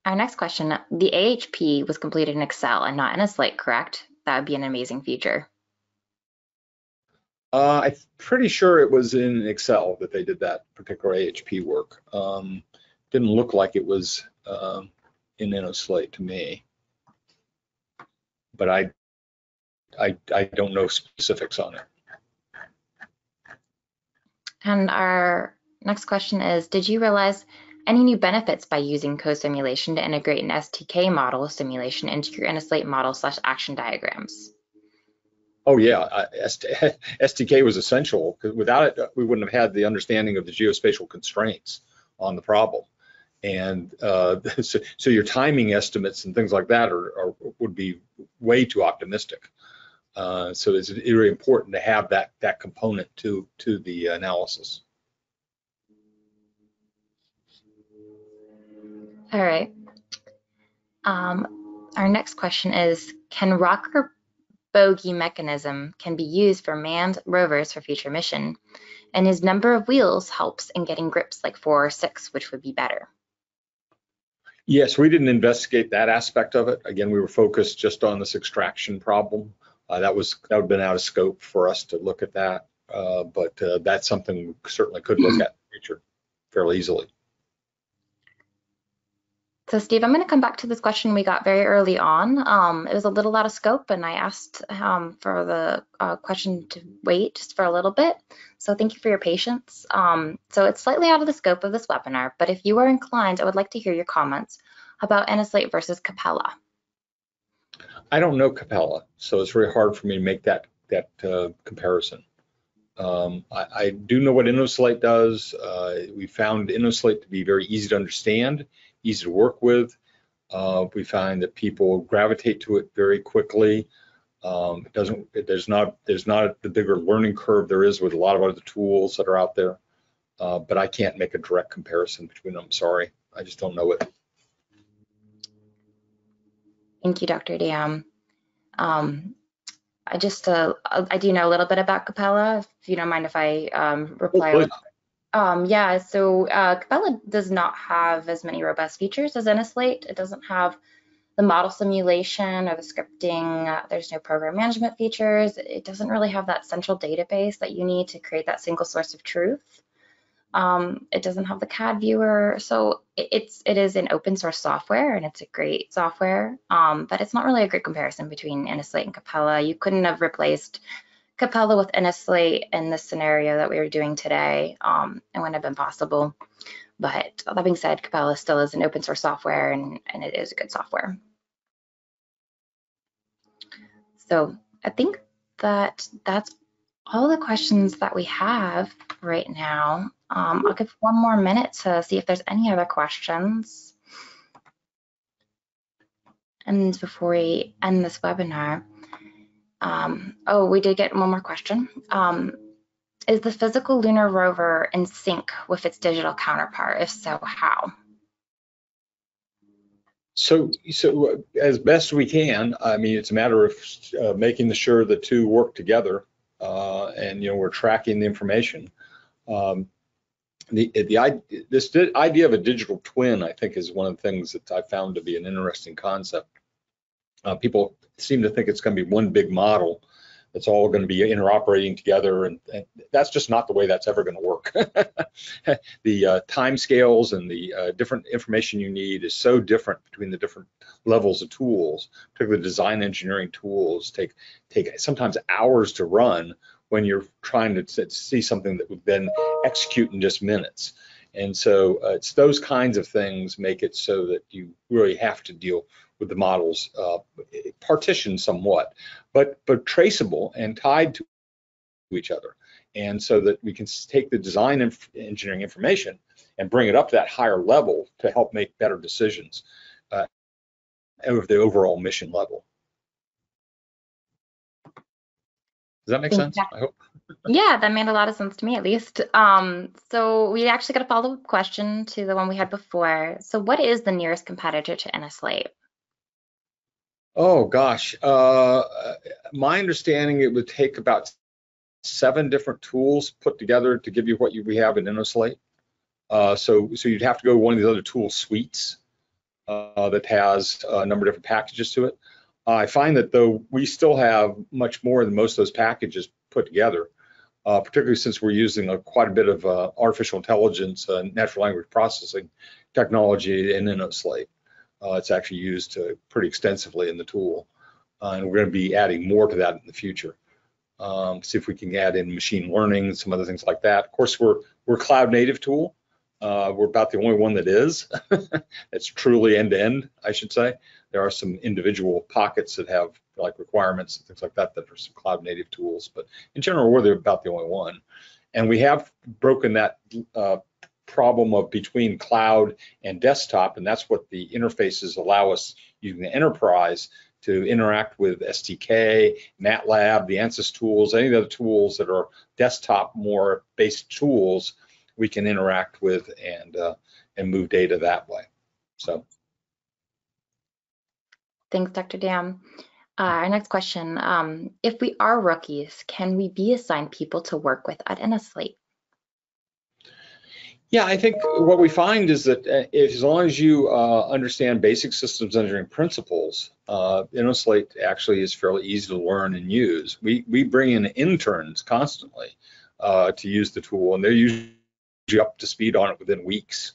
Our next question, the AHP was completed in Excel and not in Slate, correct? That would be an amazing feature. I'm pretty sure it was in Excel that they did that particular AHP work. Didn't look like it was in Innoslate to me, but I don't know specifics on it. And our next question is, did you realize any new benefits by using code simulation to integrate an STK model simulation into your Innoslate model/action diagrams? Oh yeah, STK was essential, because without it, we wouldn't have had the understanding of the geospatial constraints on the problem. And so your timing estimates and things like that would be way too optimistic. So it's very important to have that component to the analysis. All right. Our next question is, can rocker bogey mechanism can be used for manned rovers for future mission? And his number of wheels helps in getting grips like 4 or 6, which would be better. Yes, we didn't investigate that aspect of it. Again, we were focused just on this extraction problem. That would have been out of scope for us to look at that, but that's something we certainly could look at in the future fairly easily. So Steve, I'm going to come back to this question we got very early on. It was a little out of scope, and I asked for the question to wait just for a little bit. So thank you for your patience. So it's slightly out of the scope of this webinar, but if you are inclined, I would like to hear your comments about Innoslate versus Capella. I don't know Capella, so it's very hard for me to make that comparison. I do know what Innoslate does. We found Innoslate to be very easy to understand, easy to work with. We find that people gravitate to it very quickly. There's not the bigger learning curve there is with a lot of other tools that are out there. But I can't make a direct comparison between them. I'm sorry, I just don't know it. Thank you, Dr. Diem. I do know a little bit about Capella, if you don't mind if I reply a little bit. Yeah, so Capella does not have as many robust features as Innoslate. It doesn't have the model simulation or the scripting, there's no program management features. It doesn't really have that central database that you need to create that single source of truth. It doesn't have the CAD viewer, so it is an open source software, and it's a great software, but it's not really a great comparison between Innoslate and Capella. You couldn't have replaced Capella with Innoslate in this scenario that we were doing today. It wouldn't have been possible. But that being said, Capella still is an open source software, and it is a good software. So I think that's all the questions that we have right now. I'll give one more minute to see if there's any other questions. And before we end this webinar, oh, we did get one more question. Is the physical lunar rover in sync with its digital counterpart? If so, how? So as best we can, I mean, it's a matter of making sure the two work together, and we're tracking the information. This idea of a digital twin, I think, is one of the things that I found to be an interesting concept. People seem to think it's going to be one big model that's all going to be interoperating together, and that's just not the way that's ever going to work. The time scales and the different information you need is so different between the different levels of tools. Particularly design engineering tools take sometimes hours to run when you're trying to see something that would then execute in just minutes. And so it's those kinds of things make it so that you really have to deal with the models partitioned somewhat, but traceable and tied to each other. And so that we can take the design engineering information and bring it up to that higher level to help make better decisions over the overall mission level. Does that make sense? I hope. Yeah, that made a lot of sense to me, at least. So we actually got a follow-up question to the one we had before. So what is the nearest competitor to Innoslate? Oh gosh, my understanding, it would take about 7 different tools put together to give you what we have in Innoslate. So you'd have to go to one of the other tool suites that has a number of different packages to it. I find that though we still have much more than most of those packages put together, particularly since we're using quite a bit of artificial intelligence and natural language processing technology in Innoslate. It's actually used pretty extensively in the tool, and we're going to be adding more to that in the future. See if we can add in machine learning and some other things like that. Of course, we're a cloud native tool. We're about the only one that is. It's truly end-to-end, I should say. There are some individual pockets that have like requirements and things like that that are some cloud native tools, but in general, we're about the only one. And we have broken that problem of between cloud and desktop, and that's what the interfaces allow us using the enterprise to interact with SDK, Matlab, the Ansys tools, any of the other tools that are desktop more based tools we can interact with and move data that way. So. Thanks, Dr. Dam. Our next question, if we are rookies, can we be assigned people to work with at Innoslate? Yeah, I think what we find is that as long as you understand basic systems engineering principles, Innoslate actually is fairly easy to learn and use. We bring in interns constantly to use the tool, and they're usually up to speed on it within weeks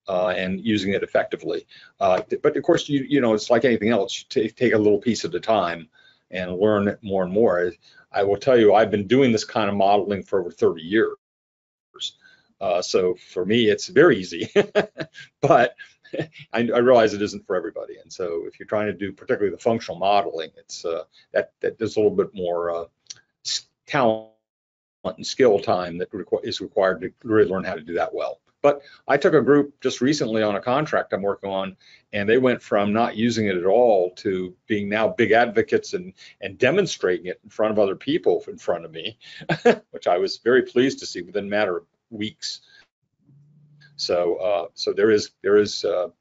and using it effectively. But of course, you know, it's like anything else. You take a little piece at a time and learn it more and more. I will tell you, I've been doing this kind of modeling for over 30 years. So for me, it's very easy, but I realize it isn't for everybody. And so if you're trying to do particularly the functional modeling, it's that there's a little bit more talent and skill time that is required to really learn how to do that well. But I took a group just recently on a contract I'm working on, and they went from not using it at all to being now big advocates and demonstrating it in front of other people in front of me, which I was very pleased to see within a matter of weeks. So there is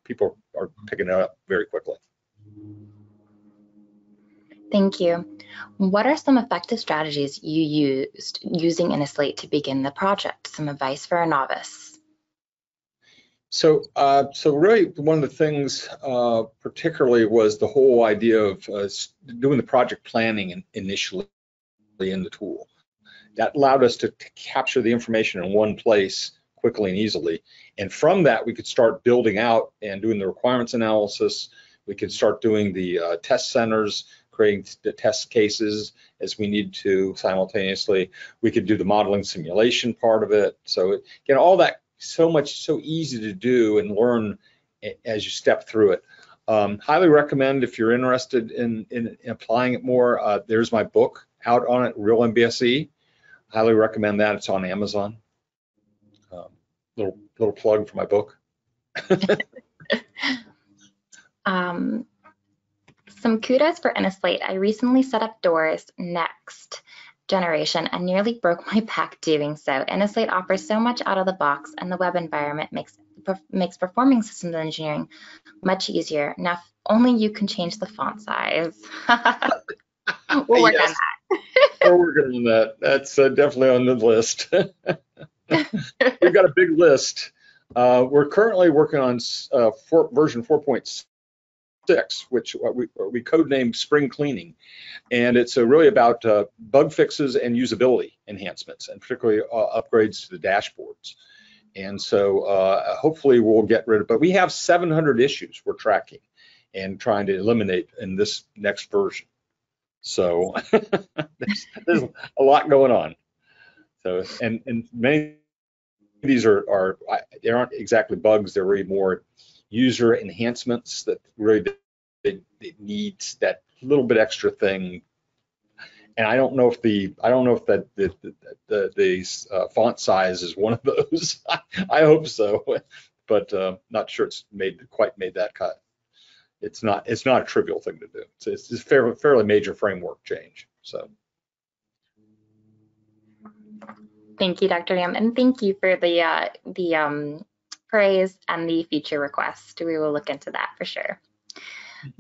people are picking it up very quickly. Thank you. What are some effective strategies you used using Innoslate to begin the project? Some advice for a novice. So really one of the things particularly was the whole idea of doing the project planning initially in the tool. That allowed us to capture the information in one place quickly and easily. And from that, we could start building out and doing the requirements analysis. We could start doing the test centers, creating the test cases as we need to simultaneously. We could do the modeling simulation part of it. So, all that so easy to do and learn as you step through it. Highly recommend if you're interested in applying it more. There's my book out on it, Real MBSE. Highly recommend that. It's on Amazon. Little plug for my book. Some kudos for Innoslate. I recently set up Doors next generation and nearly broke my back doing so. Innoslate offers so much out of the box, and the web environment makes performing systems engineering much easier. Now, if only you can change the font size. We'll work on that. We're working on that. That's definitely on the list. We've got a big list. We're currently working on version 4.6, which we codenamed Spring Cleaning, and it's really about bug fixes and usability enhancements, and particularly upgrades to the dashboards. And so hopefully we'll get rid of, but we have 700 issues we're tracking and trying to eliminate in this next version. So there's a lot going on. So and many of these they aren't exactly bugs. They're really more user enhancements that really it needs that little bit extra thing. And I don't know if the font size is one of those. I hope so, but not sure it's quite made that cut. It's not a trivial thing to do. It's a fairly major framework change. So. Thank you, Dr. Yam, and thank you for the praise and the feature request. We will look into that for sure.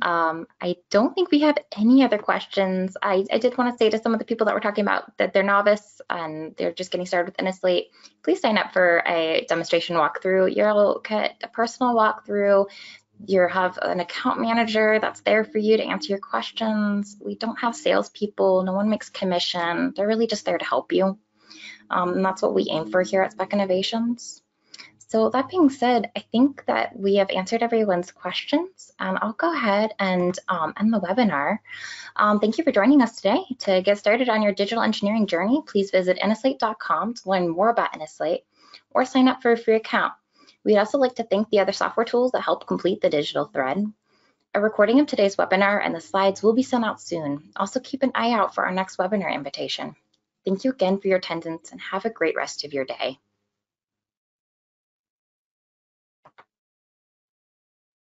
I don't think we have any other questions. I did want to say to some of the people that were talking about that they're novice and they're just getting started with Innoslate, please sign up for a demonstration walkthrough. You'll get a personal walkthrough. You have an account manager that's there for you to answer your questions. We don't have salespeople. No one makes commission. They're really just there to help you. And that's what we aim for here at Spec Innovations. So that being said, I think that we have answered everyone's questions. I'll go ahead and end the webinar. Thank you for joining us today. To get started on your digital engineering journey, please visit innoslate.com to learn more about Innoslate or sign up for a free account. We'd also like to thank the other software tools that help complete the digital thread. A recording of today's webinar and the slides will be sent out soon. Also keep an eye out for our next webinar invitation. Thank you again for your attendance and have a great rest of your day.